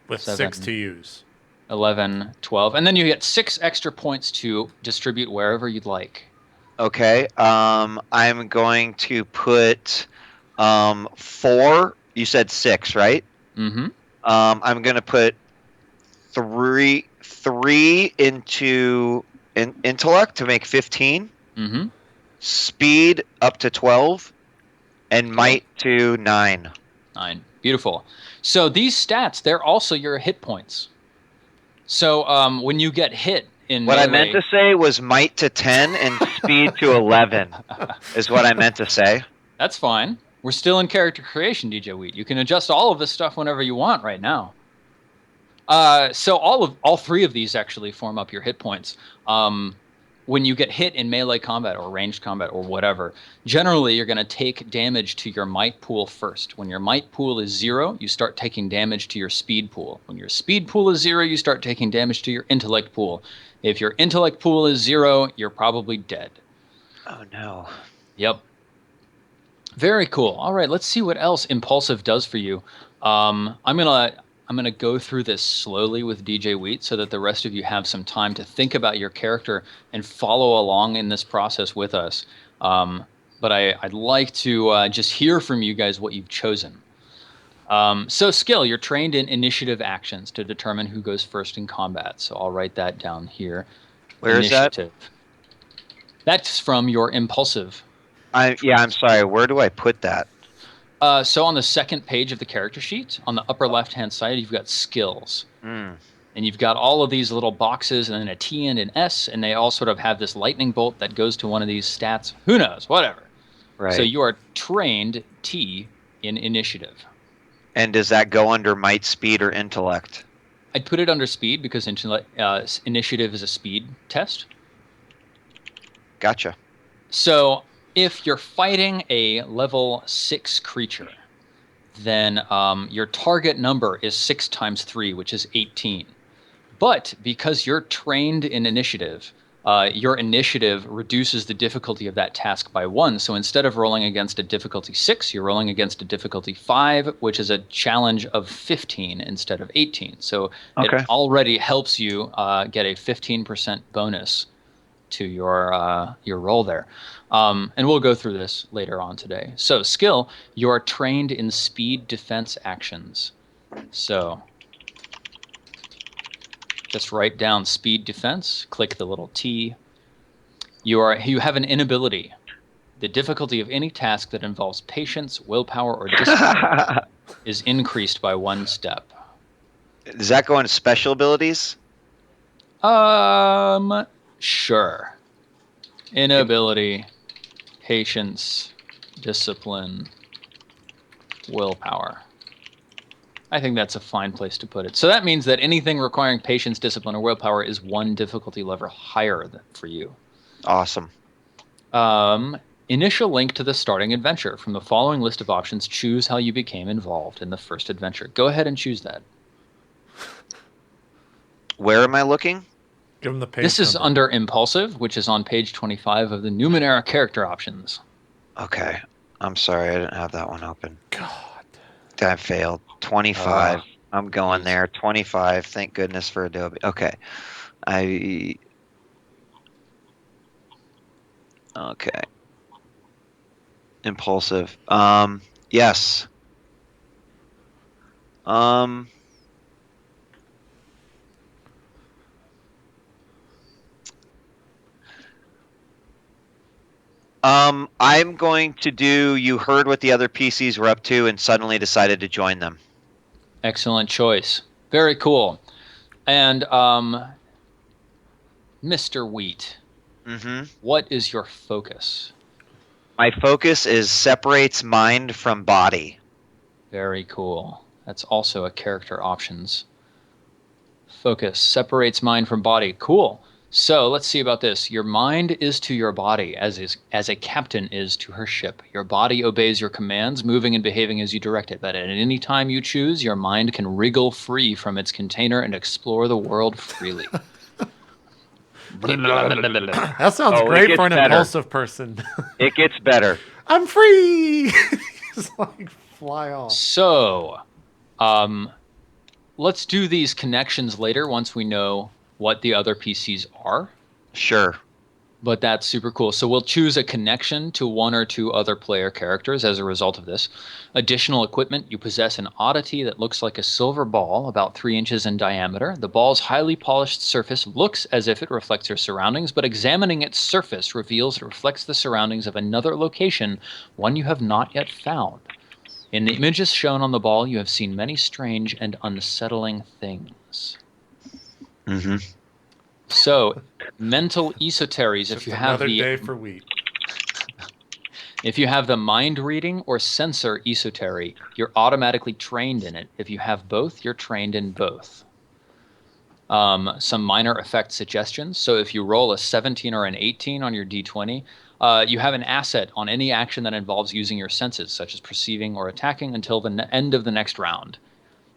[SPEAKER 1] With
[SPEAKER 3] 7.
[SPEAKER 1] 6 to use.
[SPEAKER 3] 11, 12. And then you get 6 extra points to distribute wherever you'd like.
[SPEAKER 4] Okay. I'm going to put 4. You said 6, right?
[SPEAKER 3] Mm-hmm.
[SPEAKER 4] I'm going to put 3 into intellect to make 15.
[SPEAKER 3] Mm-hmm.
[SPEAKER 4] Speed up to 12, and might to 9.
[SPEAKER 3] 9. Beautiful. So these stats, they're also your hit points. So when you get hit in
[SPEAKER 4] What I
[SPEAKER 3] melee,
[SPEAKER 4] meant to say was might to 10 and speed to 11 is what I meant to say.
[SPEAKER 3] that's fine. We're still in character creation, djWHEAT. You can adjust all of this stuff whenever you want right now. So all three of these actually form up your hit points. When you get hit in melee combat or ranged combat or whatever, generally you're going to take damage to your might pool first. When your might pool is 0, you start taking damage to your speed pool. When your speed pool is 0, you start taking damage to your intellect pool. If your intellect pool is 0, you're probably dead.
[SPEAKER 4] Oh no.
[SPEAKER 3] Yep. Very cool. All right, let's see what else Impulsive does for you. I'm gonna go through this slowly with djWHEAT so that the rest of you have some time to think about your character and follow along in this process with us. But I'd like to just hear from you guys what you've chosen. So skill, you're trained in initiative actions to determine who goes first in combat. So I'll write that down here.
[SPEAKER 4] Where is that?
[SPEAKER 3] Initiative. That's from your Impulsive.
[SPEAKER 4] I'm sorry. Where do I put that?
[SPEAKER 3] So on the second page of the character sheet, on the upper left-hand side, you've got skills.
[SPEAKER 4] Mm.
[SPEAKER 3] And you've got all of these little boxes and then a T and an S, and they all sort of have this lightning bolt that goes to one of these stats. Who knows? Whatever.
[SPEAKER 4] Right.
[SPEAKER 3] So you are trained T in initiative.
[SPEAKER 4] And does that go under might, speed, or intellect?
[SPEAKER 3] I'd put it under speed because initiative is a speed test.
[SPEAKER 4] Gotcha.
[SPEAKER 3] So if you're fighting a level 6 creature, then your target number is 6 times 3, which is 18. But because you're trained in initiative, your initiative reduces the difficulty of that task by 1. So instead of rolling against a difficulty 6, you're rolling against a difficulty 5, which is a challenge of 15 instead of 18. So
[SPEAKER 4] Okay.
[SPEAKER 3] it already helps you get a 15% bonus to your roll there. And we'll go through this later on today. So skill, you are trained in speed defense actions. So just write down speed defense, click the little T. You have an inability. The difficulty of any task that involves patience, willpower, or discipline is increased by 1 step.
[SPEAKER 4] Does that go into special abilities?
[SPEAKER 3] Sure. Inability, patience, discipline, willpower. I think that's a fine place to put it. So that means that anything requiring patience, discipline, or willpower is 1 difficulty level higher for you.
[SPEAKER 4] Awesome.
[SPEAKER 3] Initial link to the starting adventure. From the following list of options, choose how you became involved in the first adventure. Go ahead and choose that.
[SPEAKER 4] Where am I looking?
[SPEAKER 1] Give him the page
[SPEAKER 3] This is
[SPEAKER 1] number.
[SPEAKER 3] under Impulsive, which is on page 25 of the Numenera character options.
[SPEAKER 4] Okay. I'm sorry, I didn't have that one open.
[SPEAKER 1] God.
[SPEAKER 4] I failed. 25. I'm going
[SPEAKER 3] Jeez.
[SPEAKER 4] there. 25. Thank goodness for Adobe. Okay. Okay. Impulsive. Yes. I'm going to do. You heard what the other PCs were up to, and suddenly decided to join them.
[SPEAKER 3] Excellent choice. Very cool. And Mr. Wheat, what is your focus?
[SPEAKER 4] My focus is separates mind from body.
[SPEAKER 3] Very cool. That's also a character options. Focus separates mind from body. Cool. So let's see about this. Your mind is to your body as a captain is to her ship. Your body obeys your commands, moving and behaving as you direct it. But at any time you choose, your mind can wriggle free from its container and explore the world freely.
[SPEAKER 1] That sounds
[SPEAKER 4] Oh, it
[SPEAKER 1] great
[SPEAKER 4] gets
[SPEAKER 1] for an
[SPEAKER 4] better.
[SPEAKER 1] impulsive person.
[SPEAKER 4] It gets better.
[SPEAKER 1] I'm free. Just like fly off.
[SPEAKER 3] So, let's do these connections later once we know what the other PCs are.
[SPEAKER 4] Sure.
[SPEAKER 3] But that's super cool. So we'll choose a connection to 1 or 2 other player characters as a result of this. Additional equipment, you possess an oddity that looks like a silver ball about 3 inches in diameter. The ball's highly polished surface looks as if it reflects your surroundings, but examining its surface reveals it reflects the surroundings of another location, one you have not yet found. In the images shown on the ball, you have seen many strange and unsettling things.
[SPEAKER 4] Mm-hmm.
[SPEAKER 3] So, mental esoteries, if
[SPEAKER 1] Just
[SPEAKER 3] you have
[SPEAKER 1] another
[SPEAKER 3] the
[SPEAKER 1] day for wheat.
[SPEAKER 3] if you have the mind reading or sensor esotery, you're automatically trained in it. If you have both, you're trained in both. some minor effect suggestions. So if you roll a 17 or an 18 on your d20, you have an asset on any action that involves using your senses, such as perceiving or attacking, until the end of the next round.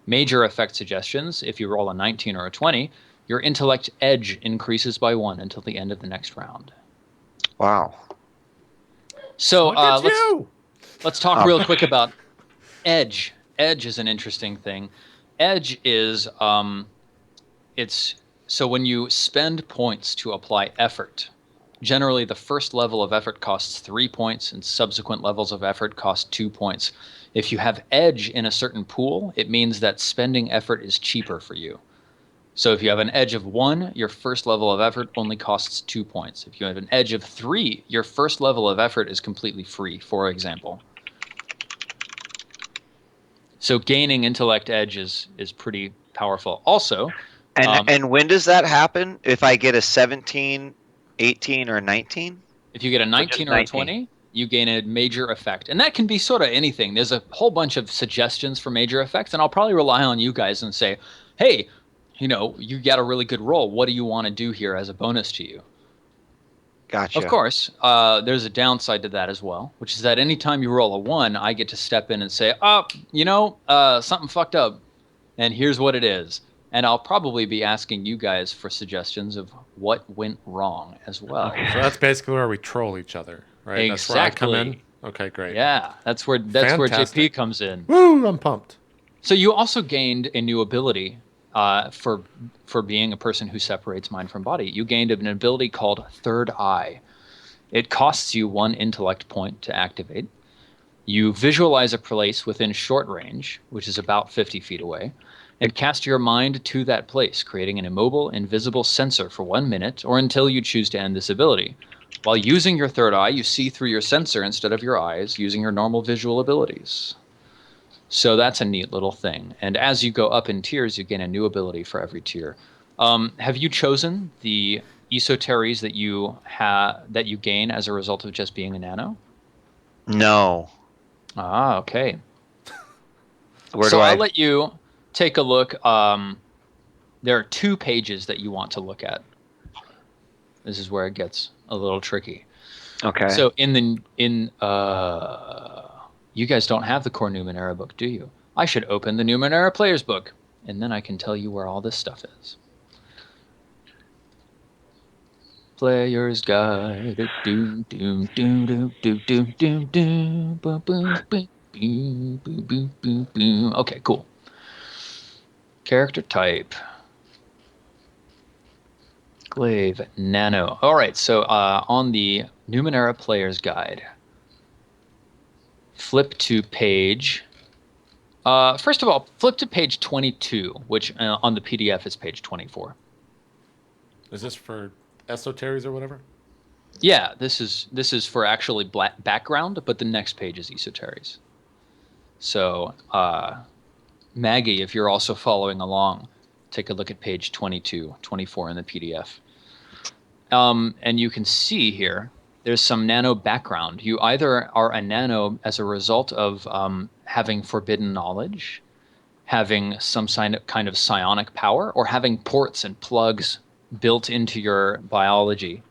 [SPEAKER 3] Major effect suggestions: if you roll a 19 or a 20, your intellect edge increases by 1 until the end of the next round.
[SPEAKER 4] Wow.
[SPEAKER 3] So
[SPEAKER 2] Look at you!
[SPEAKER 3] let's talk real quick about edge. Edge is an interesting thing. Edge is it's so when you spend points to apply effort, generally the first level of effort costs 3 points and subsequent levels of effort cost 2 points. If you have edge in a certain pool, it means that spending effort is cheaper for you. So if you have an edge of 1, your first level of effort only costs 2 points. If you have an edge of 3, your first level of effort is completely free, for example. So gaining intellect edge is pretty powerful. Also,
[SPEAKER 4] And when does that happen? If I get a 17, 18, or 19?
[SPEAKER 3] if you get a 19 or a 20, you gain a major effect. And that can be sort of anything. There's a whole bunch of suggestions for major effects, and I'll probably rely on you guys and say, hey, you know, you got a really good roll. What do you want to do here as a bonus to you?
[SPEAKER 4] Gotcha.
[SPEAKER 3] Of course, there's a downside to that as well, which is that anytime you roll a 1, I get to step in and say, oh, you know, something fucked up, and here's what it is. And I'll probably be asking you guys for suggestions of what went wrong as well.
[SPEAKER 1] So that's basically where we troll each other, right? That's where I come in.
[SPEAKER 3] Exactly.
[SPEAKER 1] Okay, great.
[SPEAKER 3] Yeah, that's where
[SPEAKER 1] Fantastic.
[SPEAKER 3] JP comes in.
[SPEAKER 1] Woo, I'm pumped.
[SPEAKER 3] So you also gained a new ability for being a person who separates mind from body. You gained an ability called Third Eye. It costs you 1 intellect point to activate. You visualize a place within short range, which is about 50 feet away, and cast your mind to that place, creating an immobile, invisible sensor for 1 minute or until you choose to end this ability. While using your third eye, you see through your sensor instead of your eyes, using your normal visual abilities. So that's a neat little thing. And as you go up in tiers, you gain a new ability for every tier. Have you chosen the esoteries that you gain as a result of just being a nano?
[SPEAKER 4] No.
[SPEAKER 3] Ah, okay.
[SPEAKER 4] I'll
[SPEAKER 3] I'll let you take a look. There are 2 pages that you want to look at. This is where it gets a little tricky.
[SPEAKER 4] Okay.
[SPEAKER 3] So you guys don't have the core Numenera book, do you? I should open the Numenera Player's Book, and then I can tell you where all this stuff is. Player's Guide. Do do do do do do do do. Boom boom boom boom boom boom boom. Okay, cool. Character type. Glaive Nano. All right, so on the Numenera Player's Guide, flip to page. First of all, flip to page 22, which on the PDF is page 24.
[SPEAKER 1] Is this for esoteries or whatever?
[SPEAKER 3] Yeah, this is for actually background, but the next page is esoteries. So, Maggie, if you're also following along, take a look at page 22, 24 in the PDF. And you can see here, there's some nano background. You either are a nano as a result of having forbidden knowledge, having some kind of psionic power, or having ports and plugs built into your biology.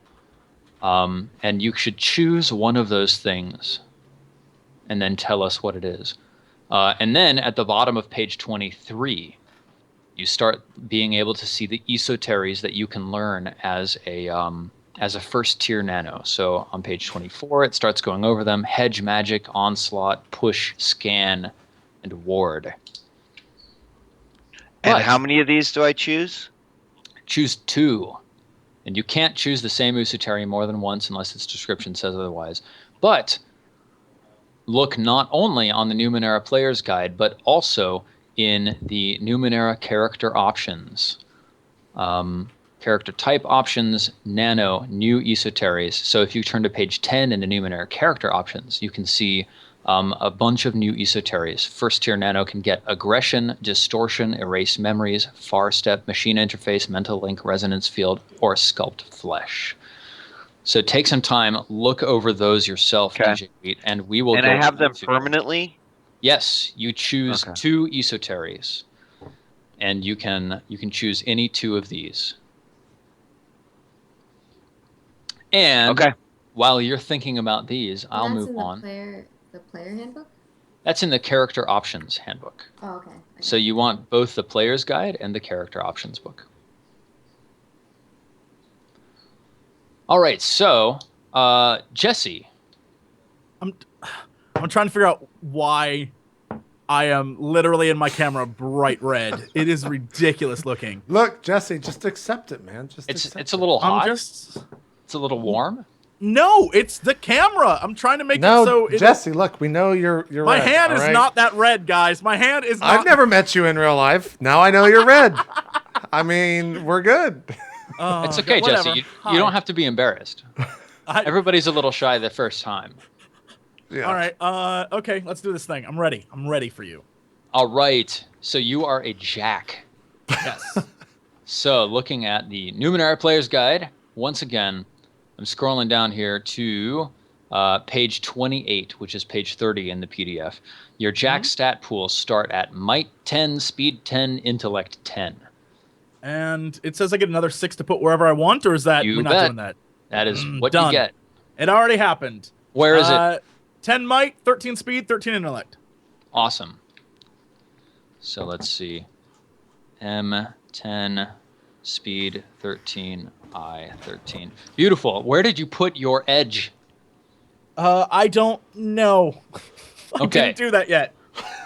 [SPEAKER 3] And you should choose one of those things and then tell us what it is. And then at the bottom of page 23, you start being able to see the esoteries that you can learn as a first tier nano. So on page 24, it starts going over them: hedge, magic, onslaught, push, scan, and ward.
[SPEAKER 4] And how many of these do I choose?
[SPEAKER 3] Choose 2. And you can't choose the same esotery more than once unless its description says otherwise. But look not only on the Numenera Player's Guide, but also in the Numenera character options. Character type options, nano, new esoteries. So if you turn to page 10 in the Numenera character options, you can see a bunch of new esoteries. First tier nano can get aggression, distortion, erase memories, far step, machine interface, mental link, resonance field, or sculpt flesh. So take some time, look over those yourself, djWHEAT, and we will.
[SPEAKER 4] And I have them permanently?
[SPEAKER 3] Yes, you choose 2 esoteries. and you can choose any two of these. And
[SPEAKER 4] Okay.
[SPEAKER 3] while you're thinking about these,
[SPEAKER 5] And
[SPEAKER 3] I'll
[SPEAKER 5] that's
[SPEAKER 3] move
[SPEAKER 5] in
[SPEAKER 3] on.
[SPEAKER 5] the player handbook?
[SPEAKER 3] That's in the character options handbook.
[SPEAKER 5] Oh, okay.
[SPEAKER 3] So you want both the player's guide and the character options book. All right, so Jesse.
[SPEAKER 2] I'm trying to figure out why I am literally in my camera bright red. It is ridiculous looking.
[SPEAKER 1] Look, Jesse, just accept it, man.
[SPEAKER 3] It's a little hot. It's a little warm.
[SPEAKER 2] No, it's the camera. I'm trying to make
[SPEAKER 1] No,
[SPEAKER 2] it so.
[SPEAKER 1] Jesse, look, we know you're
[SPEAKER 2] My
[SPEAKER 1] red,
[SPEAKER 2] hand
[SPEAKER 1] all
[SPEAKER 2] is
[SPEAKER 1] right?
[SPEAKER 2] not that red, guys. My hand is not.
[SPEAKER 1] I've never met you in real life. Now I know you're red. I mean, we're good.
[SPEAKER 3] It's okay,
[SPEAKER 2] whatever.
[SPEAKER 3] Jesse.
[SPEAKER 2] Hi.
[SPEAKER 3] You don't have to be embarrassed. Everybody's a little shy the first time.
[SPEAKER 1] Yeah.
[SPEAKER 2] All right. Okay, let's do this thing. I'm ready. I'm ready for you.
[SPEAKER 3] All right. So you are a Jack.
[SPEAKER 2] Yes.
[SPEAKER 3] So looking at the Numenera Player's Guide, once again, I'm scrolling down here to page 28, which is page 30 in the PDF. Your Jack stat pools start at Might 10, Speed 10, Intellect 10.
[SPEAKER 2] And it says I get another 6 to put wherever I want, or is that
[SPEAKER 3] You
[SPEAKER 2] we're not
[SPEAKER 3] bet.
[SPEAKER 2] doing that?
[SPEAKER 3] That is what
[SPEAKER 2] done.
[SPEAKER 3] you get.
[SPEAKER 2] It already happened.
[SPEAKER 3] Where is it?
[SPEAKER 2] 10 might, 13 speed, 13 intellect.
[SPEAKER 3] Awesome. So let's see. M10, Speed 13, I 13. Beautiful. Where did you put your edge?
[SPEAKER 2] I don't know. I
[SPEAKER 3] Okay.
[SPEAKER 2] didn't do that yet.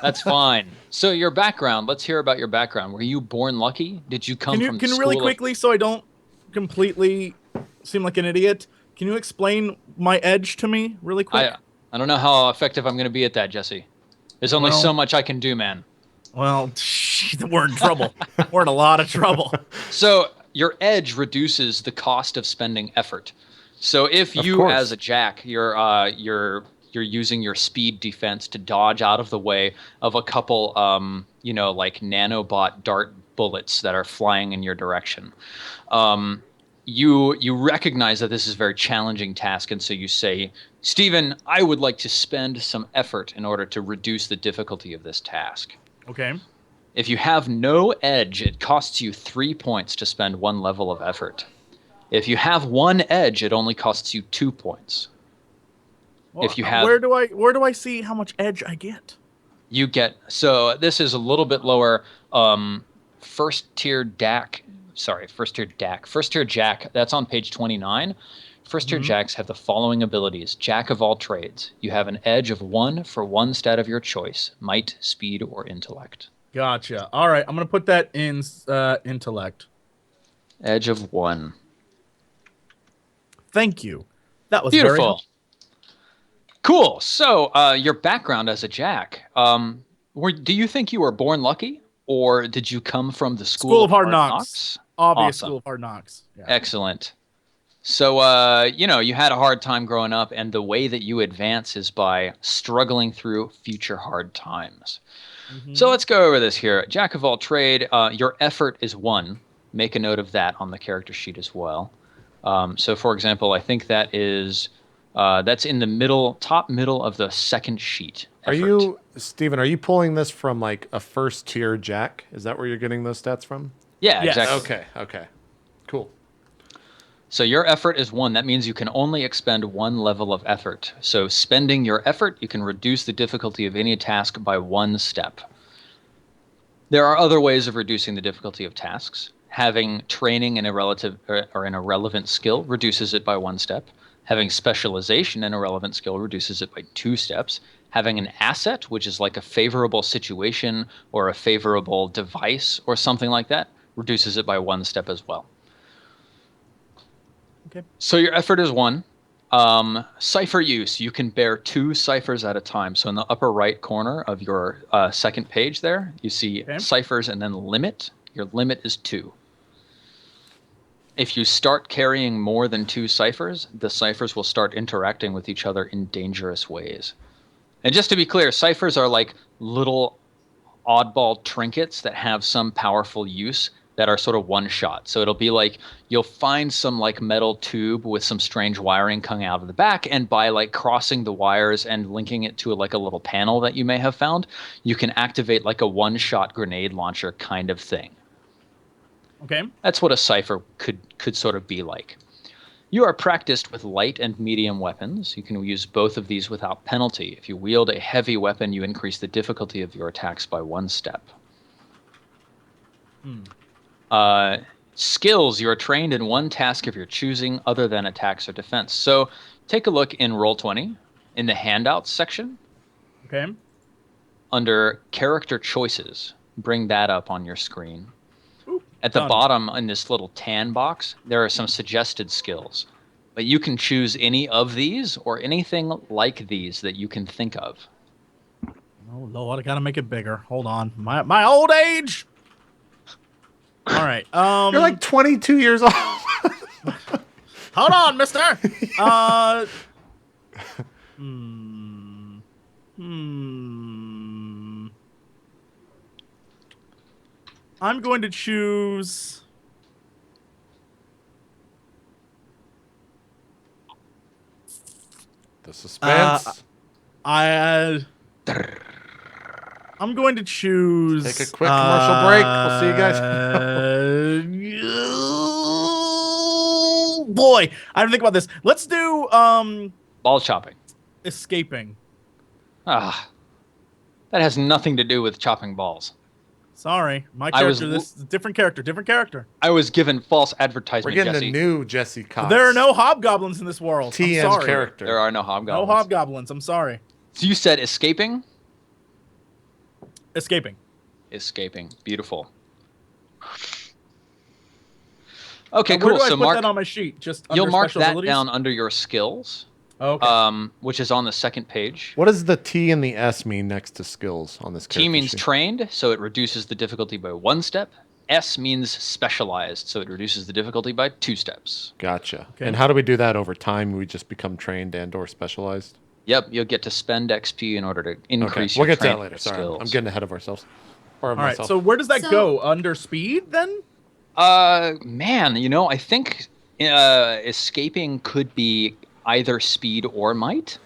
[SPEAKER 3] That's fine. So your background. Let's hear about your background. Were you born lucky? Did you come from?
[SPEAKER 2] Can you really quickly, so I don't completely seem like an idiot? Can you explain my edge to me really quick?
[SPEAKER 3] I don't know how effective I'm going to be at that, Jesse. There's only so much I can do, man.
[SPEAKER 2] Well, we're in trouble. We're in a lot of trouble.
[SPEAKER 3] So your edge reduces the cost of spending effort. So if you, as a Jack, you're using your speed defense to dodge out of the way of a couple, like nanobot dart bullets that are flying in your direction. You recognize that this is a very challenging task, and so you say, Steven, I would like to spend some effort in order to reduce the difficulty of this task.
[SPEAKER 2] Okay.
[SPEAKER 3] If you have no edge, it costs you 3 points to spend 1 level of effort. If you have 1 edge, it only costs you 2 points.
[SPEAKER 2] Well,
[SPEAKER 3] If you have,
[SPEAKER 2] where do I see how much edge I get?
[SPEAKER 3] you get, so this is a little bit lower. First tier Jack, that's on page 29. First tier Jacks have the following abilities. Jack of all trades. You have an edge of 1 for 1 stat of your choice. Might, speed, or intellect.
[SPEAKER 2] Gotcha. All right, I'm going to put that in intellect.
[SPEAKER 3] Edge of 1.
[SPEAKER 2] Thank you. That was very
[SPEAKER 3] Beautiful.
[SPEAKER 2] helpful.
[SPEAKER 3] Cool. So your background as a Jack, do you think you were born lucky? Or did you come from the School
[SPEAKER 2] of Hard Knocks. Obvious
[SPEAKER 3] Awesome.
[SPEAKER 2] School of Hard Knocks. Yeah.
[SPEAKER 3] Excellent. So, you had a hard time growing up, and the way that you advance is by struggling through future hard times. So let's go over this here. Jack of all trade, your effort is 1. Make a note of that on the character sheet as well. So, for example, I think that is that's in the top middle of the second sheet. Effort.
[SPEAKER 1] Steven, are you pulling this from like a first tier Jack? Is that where you're getting those stats from?
[SPEAKER 3] Yeah,
[SPEAKER 2] Yes.
[SPEAKER 3] exactly.
[SPEAKER 1] Okay. Cool.
[SPEAKER 3] So your effort is 1. That means you can only expend 1 level of effort. So spending your effort, you can reduce the difficulty of any task by 1 step. There are other ways of reducing the difficulty of tasks. Having training in a relevant skill reduces it by 1 step. Having specialization in a relevant skill reduces it by 2 steps. Having an asset, which is like a favorable situation or a favorable device or something like that, reduces it by 1 step as well.
[SPEAKER 2] Okay.
[SPEAKER 3] So your effort is 1. Cipher use. You can bear 2 ciphers at a time. So in the upper right corner of your second page there, you see ciphers and then limit. Your limit is 2. If you start carrying more than 2 ciphers, the ciphers will start interacting with each other in dangerous ways. And just to be clear, ciphers are like little oddball trinkets that have some powerful use, that are sort of one shot. So it'll be like you'll find some like metal tube with some strange wiring coming out of the back, and by like crossing the wires and linking it to like a little panel that you may have found, you can activate like a one-shot grenade launcher kind of thing.
[SPEAKER 2] Okay.
[SPEAKER 3] That's what a cipher could sort of be like. You are practiced with light and medium weapons. You can use both of these without penalty. If you wield a heavy weapon, you increase the difficulty of your attacks by 1 step. Skills, you are trained in one task of your choosing other than attacks or defense. So take a look in Roll20 in the handouts section.
[SPEAKER 2] Okay.
[SPEAKER 3] Under character choices, bring that up on your screen.
[SPEAKER 2] Ooh,
[SPEAKER 3] At the
[SPEAKER 2] done.
[SPEAKER 3] bottom in this little tan box, there are some suggested skills. But you can choose any of these or anything like these that you can think of.
[SPEAKER 2] Oh Lord, I gotta make it bigger. Hold on. My old age. All right.
[SPEAKER 1] You're like 22 years old.
[SPEAKER 2] Hold on, mister. I'm going to choose.
[SPEAKER 1] The suspense.
[SPEAKER 2] I'm going to choose.
[SPEAKER 1] Take a quick commercial break. We'll see you guys.
[SPEAKER 2] Boy, I didn't think about this. Let's do
[SPEAKER 3] Ball chopping.
[SPEAKER 2] escaping.
[SPEAKER 3] Ah, that has nothing to do with chopping balls.
[SPEAKER 2] Sorry, my
[SPEAKER 3] I was
[SPEAKER 2] character. This is a different character. Different character.
[SPEAKER 3] I was given false
[SPEAKER 1] We're
[SPEAKER 3] advertisement,
[SPEAKER 1] getting
[SPEAKER 3] Jesse.
[SPEAKER 1] a new Jesse Cox.
[SPEAKER 2] There are no hobgoblins in this world. I'm
[SPEAKER 1] TN's
[SPEAKER 2] sorry.
[SPEAKER 1] character.
[SPEAKER 3] There are no hobgoblins.
[SPEAKER 2] No hobgoblins. I'm sorry.
[SPEAKER 3] So you said escaping?
[SPEAKER 2] Escaping.
[SPEAKER 3] Escaping. Beautiful. Okay,
[SPEAKER 2] Where
[SPEAKER 3] cool.
[SPEAKER 2] do I
[SPEAKER 3] So
[SPEAKER 2] put
[SPEAKER 3] mark
[SPEAKER 2] that on my sheet? Just
[SPEAKER 3] you'll
[SPEAKER 2] under
[SPEAKER 3] mark
[SPEAKER 2] special
[SPEAKER 3] that
[SPEAKER 2] abilities?
[SPEAKER 3] down under your skills,
[SPEAKER 2] Okay.
[SPEAKER 3] which is on the second page.
[SPEAKER 1] What does the T and the S mean next to skills on this character
[SPEAKER 3] T means
[SPEAKER 1] sheet?
[SPEAKER 3] trained, so it reduces the difficulty by 1 step. S means specialized, so it reduces the difficulty by 2 steps.
[SPEAKER 1] Gotcha.
[SPEAKER 2] Okay.
[SPEAKER 1] And how do we do that over time? We just become trained and or specialized?
[SPEAKER 3] Yep, you'll get to spend XP in order to
[SPEAKER 1] Okay.
[SPEAKER 3] increase
[SPEAKER 1] We'll
[SPEAKER 3] your
[SPEAKER 1] get to that
[SPEAKER 3] training
[SPEAKER 1] later. Sorry.
[SPEAKER 3] skills.
[SPEAKER 1] I'm getting ahead of ourselves. Or of
[SPEAKER 2] All right.
[SPEAKER 1] myself.
[SPEAKER 2] So where does that
[SPEAKER 5] So-
[SPEAKER 2] go? Under speed then?
[SPEAKER 3] Man, I think escaping could be either speed or might.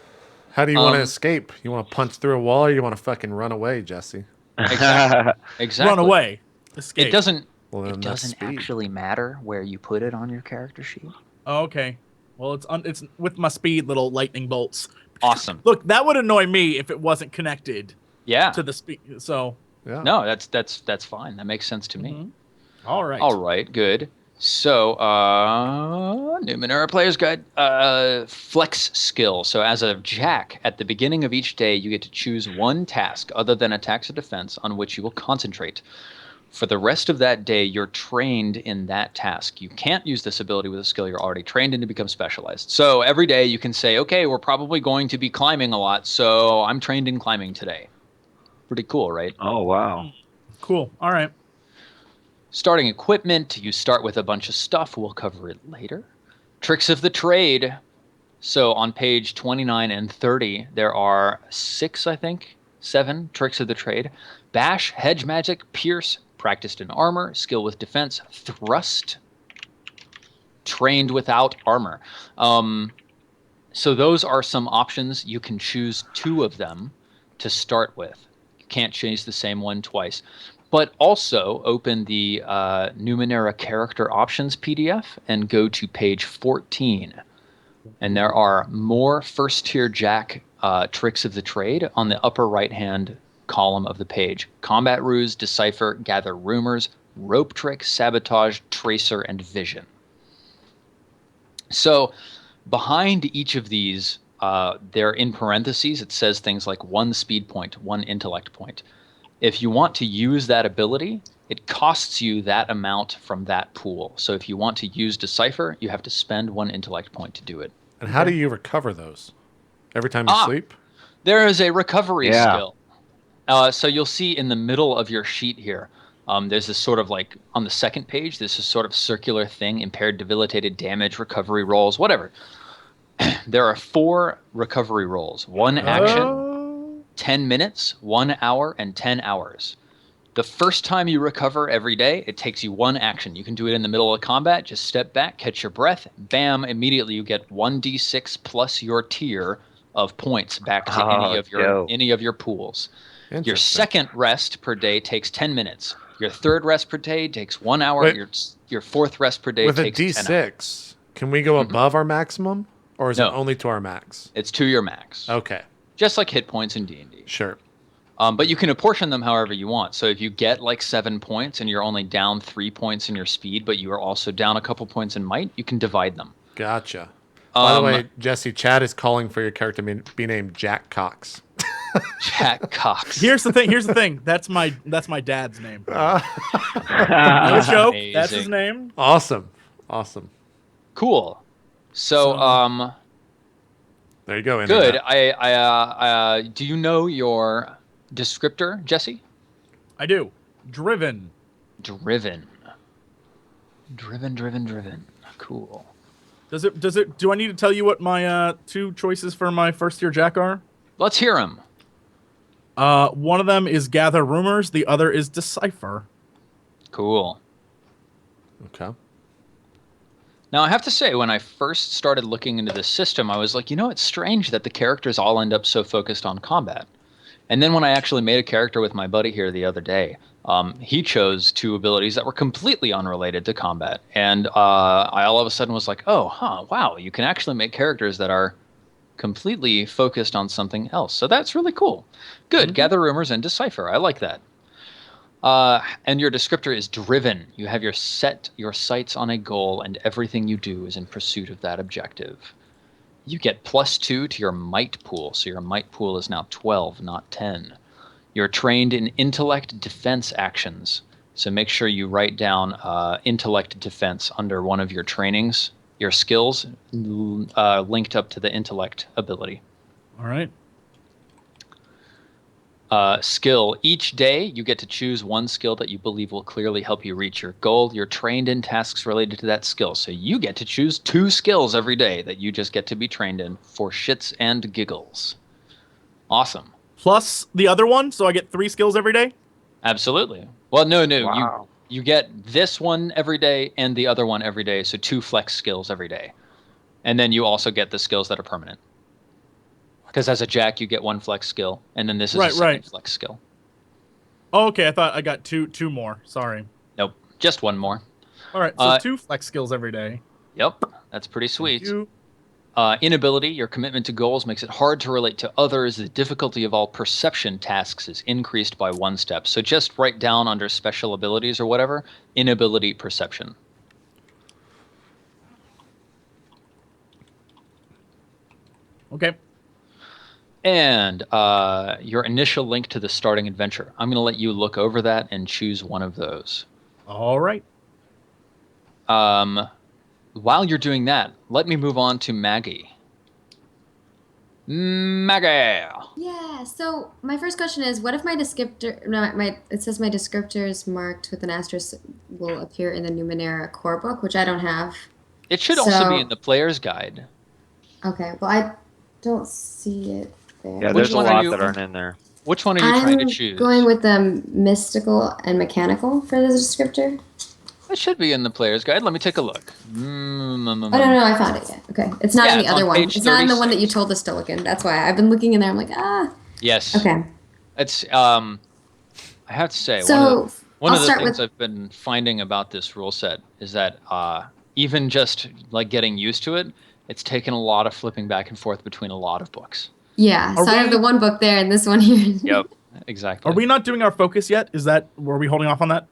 [SPEAKER 1] How do you want to
[SPEAKER 3] um,
[SPEAKER 1] escape? You want to punch through a wall or you want to fucking run away, Jesse?
[SPEAKER 3] Exactly.
[SPEAKER 2] Run away. Escape.
[SPEAKER 3] It doesn't.
[SPEAKER 1] Well, then
[SPEAKER 3] It
[SPEAKER 1] that's
[SPEAKER 3] doesn't
[SPEAKER 1] speed.
[SPEAKER 3] actually matter where you put it on your character sheet.
[SPEAKER 2] Oh, okay. Well, it's with my speed little lightning bolts.
[SPEAKER 3] Awesome.
[SPEAKER 2] Look, that would annoy me if it wasn't connected
[SPEAKER 3] Yeah.
[SPEAKER 2] to the speed. So,
[SPEAKER 1] Yeah.
[SPEAKER 3] No, that's fine. That makes sense to me.
[SPEAKER 2] mhm. All right.
[SPEAKER 3] All right, good. So, Numenera Player's Guide, flex skill. So, as a Jack, at the beginning of each day, you get to choose one task other than attacks or defense on which you will concentrate. For the rest of that day, you're trained in that task. You can't use this ability with a skill you're already trained in to become specialized. So, every day you can say, okay, we're probably going to be climbing a lot, so I'm trained in climbing today. Pretty cool, right?
[SPEAKER 4] Oh wow.
[SPEAKER 2] Cool. All right.
[SPEAKER 3] Starting equipment, you start with a bunch of stuff. We'll cover it later. Tricks of the trade. So on page 29 and 30, there are 7 tricks of the trade. Bash, hedge magic, pierce, practiced in armor, skill with defense, thrust, trained without armor. So those are some options. You can choose 2 of them to start with. You can't change the same one twice. But also open the Numenera character options PDF and go to page 14. And there are more first tier Jack tricks of the trade on the upper right hand column of the page. Combat ruse, decipher, gather rumors, rope trick, sabotage, tracer, and vision. So behind each of these, they're in parentheses. It says things like 1 speed point, 1 intellect point. If you want to use that ability, it costs you that amount from that pool. So if you want to use Decipher, you have to spend 1 intellect point to do it.
[SPEAKER 1] And how do you recover those? Every time you sleep?
[SPEAKER 3] There is a recovery
[SPEAKER 4] Yeah.
[SPEAKER 3] skill. So you'll see in the middle of your sheet here, there's this sort of like, on the second page, this is sort of circular thing, impaired, debilitated, damage, recovery rolls, whatever. There are 4 recovery rolls. 1 action, 10 minutes, 1 hour, and 10 hours. The first time you recover every day, it takes you 1 action. You can do it in the middle of combat. Just step back, catch your breath. Bam! Immediately you get 1d6 plus your tier of points back to any of your pools. Your second rest per day takes 10 minutes. Your third rest per day takes 1 hour.
[SPEAKER 1] Wait.
[SPEAKER 3] Your fourth rest per day takes 10 hours.
[SPEAKER 1] With a d6, can we go above our maximum? Or is it
[SPEAKER 3] No.
[SPEAKER 1] only to our max?
[SPEAKER 3] It's to your max.
[SPEAKER 1] Okay.
[SPEAKER 3] Just like hit points in D&D.
[SPEAKER 1] Sure.
[SPEAKER 3] But you can apportion them however you want. So if you get like 7 points and you're only down 3 points in your speed, but you are also down a couple points in might, you can divide them.
[SPEAKER 1] Gotcha. By the way, Jesse, Chad is calling for your character to be named Jack Cox.
[SPEAKER 3] Jack Cox.
[SPEAKER 2] Here's the thing. That's my dad's name. No joke. That's his name.
[SPEAKER 1] Awesome.
[SPEAKER 3] Cool. So
[SPEAKER 1] there you go.
[SPEAKER 3] Good. I do you know your descriptor, Jesse?
[SPEAKER 2] I do. Driven.
[SPEAKER 3] Cool.
[SPEAKER 2] Do I need to tell you what my 2 choices for my first tier Jack are?
[SPEAKER 3] Let's hear them.
[SPEAKER 2] One of them is gather rumors. The other is decipher.
[SPEAKER 3] Cool.
[SPEAKER 1] Okay.
[SPEAKER 3] Now, I have to say, when I first started looking into this system, I was like, it's strange that the characters all end up so focused on combat. And then when I actually made a character with my buddy here the other day, he chose 2 abilities that were completely unrelated to combat. And I all of a sudden was like, wow, you can actually make characters that are completely focused on something else. So that's really cool. Good. Gather rumors and decipher. I like that. And your descriptor is driven. You have your sights on a goal, and everything you do is in pursuit of that objective. You get +2 to your might pool, so your might pool is now 12, not 10. You're trained in intellect defense actions, so make sure you write down intellect defense under one of your trainings, your skills linked up to the intellect ability.
[SPEAKER 2] All right.
[SPEAKER 3] Skill. Each day, you get to choose 1 skill that you believe will clearly help you reach your goal. You're trained in tasks related to that skill. So you get to choose 2 skills every day that you just get to be trained in for shits and giggles. Awesome.
[SPEAKER 2] Plus the other one, so I get 3 skills every day?
[SPEAKER 3] Absolutely. Well, no.
[SPEAKER 4] Wow.
[SPEAKER 3] You get this one every day and the other one every day, so 2 flex skills every day. And then you also get the skills that are permanent. Because as a Jack, you get 1 flex skill, and then this is a second flex skill.
[SPEAKER 2] Oh, okay, I thought I got two more. Sorry.
[SPEAKER 3] Nope, just 1 more.
[SPEAKER 2] All right, so 2 flex skills every day.
[SPEAKER 3] Yep, that's pretty sweet. Inability, your commitment to goals makes it hard to relate to others. The difficulty of all perception tasks is increased by 1 step. So just write down under special abilities or whatever, inability perception.
[SPEAKER 2] Okay.
[SPEAKER 3] And your initial link to the starting adventure. I'm going to let you look over that and choose one of those.
[SPEAKER 2] All right.
[SPEAKER 3] While you're doing that, let me move on to Maggie. Maggie!
[SPEAKER 5] Yeah, so my first question is, what if my descriptor, it says my descriptor is marked with an asterisk will appear in the Numenera core book, which I don't have.
[SPEAKER 3] It should also be in the player's guide.
[SPEAKER 5] Okay, well, I don't see it there.
[SPEAKER 4] Yeah, there's a lot that aren't in there.
[SPEAKER 3] Which one are you trying to choose?
[SPEAKER 5] I'm going with the mystical and mechanical for the descriptor.
[SPEAKER 3] It should be in the player's guide. Let me take a look.
[SPEAKER 5] Oh, no, I found it. Yeah, okay. It's not in the other one. It's not in the one that you told us to look in. That's why I've been looking in there. I'm like,
[SPEAKER 3] Yes.
[SPEAKER 5] Okay.
[SPEAKER 3] It's, I have to say, one of the things I've been finding about this rule set is that even just like getting used to it, it's taken a lot of flipping back and forth between a lot of books.
[SPEAKER 5] Yeah, so I have the one book there and this one here.
[SPEAKER 3] Yep, exactly.
[SPEAKER 2] Are we not doing our focus yet? Were we holding off on that?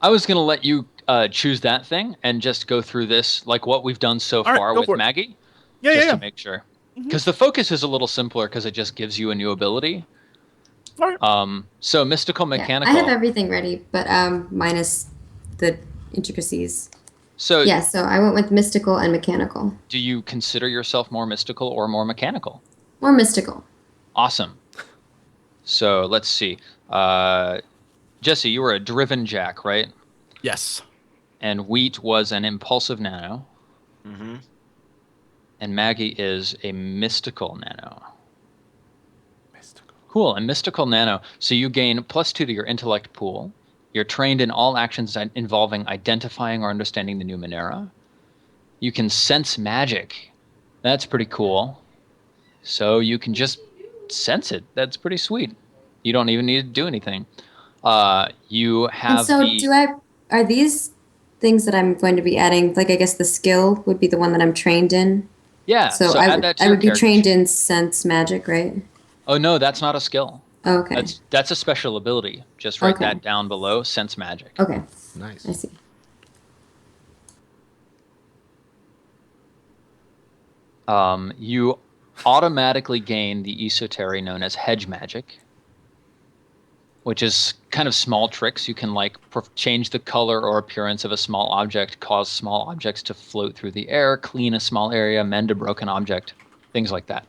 [SPEAKER 3] I was going to let you choose that thing and just go through this, like what we've done so far with Maggie.
[SPEAKER 2] Yeah,
[SPEAKER 3] to make sure. Because the focus is a little simpler because it just gives you a new ability.
[SPEAKER 2] All right.
[SPEAKER 3] So mystical, mechanical.
[SPEAKER 5] I have everything ready, but minus the intricacies.
[SPEAKER 3] So
[SPEAKER 5] yeah, so I went with mystical and mechanical.
[SPEAKER 3] Do you consider yourself more mystical or more mechanical?
[SPEAKER 5] More mystical.
[SPEAKER 3] Awesome. So let's see. Jesse, you were a driven Jack, right?
[SPEAKER 2] Yes.
[SPEAKER 3] And Wheat was an impulsive Nano.
[SPEAKER 4] Mm-hmm.
[SPEAKER 3] And Maggie is a mystical Nano. Cool, and mystical Nano. So you gain +2 to your intellect pool. You're trained in all actions involving identifying or understanding the Numenera. You can sense magic. That's pretty cool. So you can just sense it. That's pretty sweet. You don't even need to do anything. You have
[SPEAKER 5] And so are these things that I'm going to be adding, like I guess the skill would be the one that I'm trained in?
[SPEAKER 3] Yeah,
[SPEAKER 5] So
[SPEAKER 3] add that to
[SPEAKER 5] I
[SPEAKER 3] your
[SPEAKER 5] would be
[SPEAKER 3] character
[SPEAKER 5] trained
[SPEAKER 3] sheet.
[SPEAKER 5] in sense magic, right?
[SPEAKER 3] Oh, no, that's not a skill.
[SPEAKER 5] Oh, okay.
[SPEAKER 3] That's a special ability. Just write
[SPEAKER 5] Okay.
[SPEAKER 3] that down below, sense magic.
[SPEAKER 5] Okay.
[SPEAKER 1] Nice.
[SPEAKER 5] I see.
[SPEAKER 3] You automatically gain the esoteric known as hedge magic, which is kind of small tricks. You can like change the color or appearance of a small object, cause small objects to float through the air, clean a small area, mend a broken object, things like that.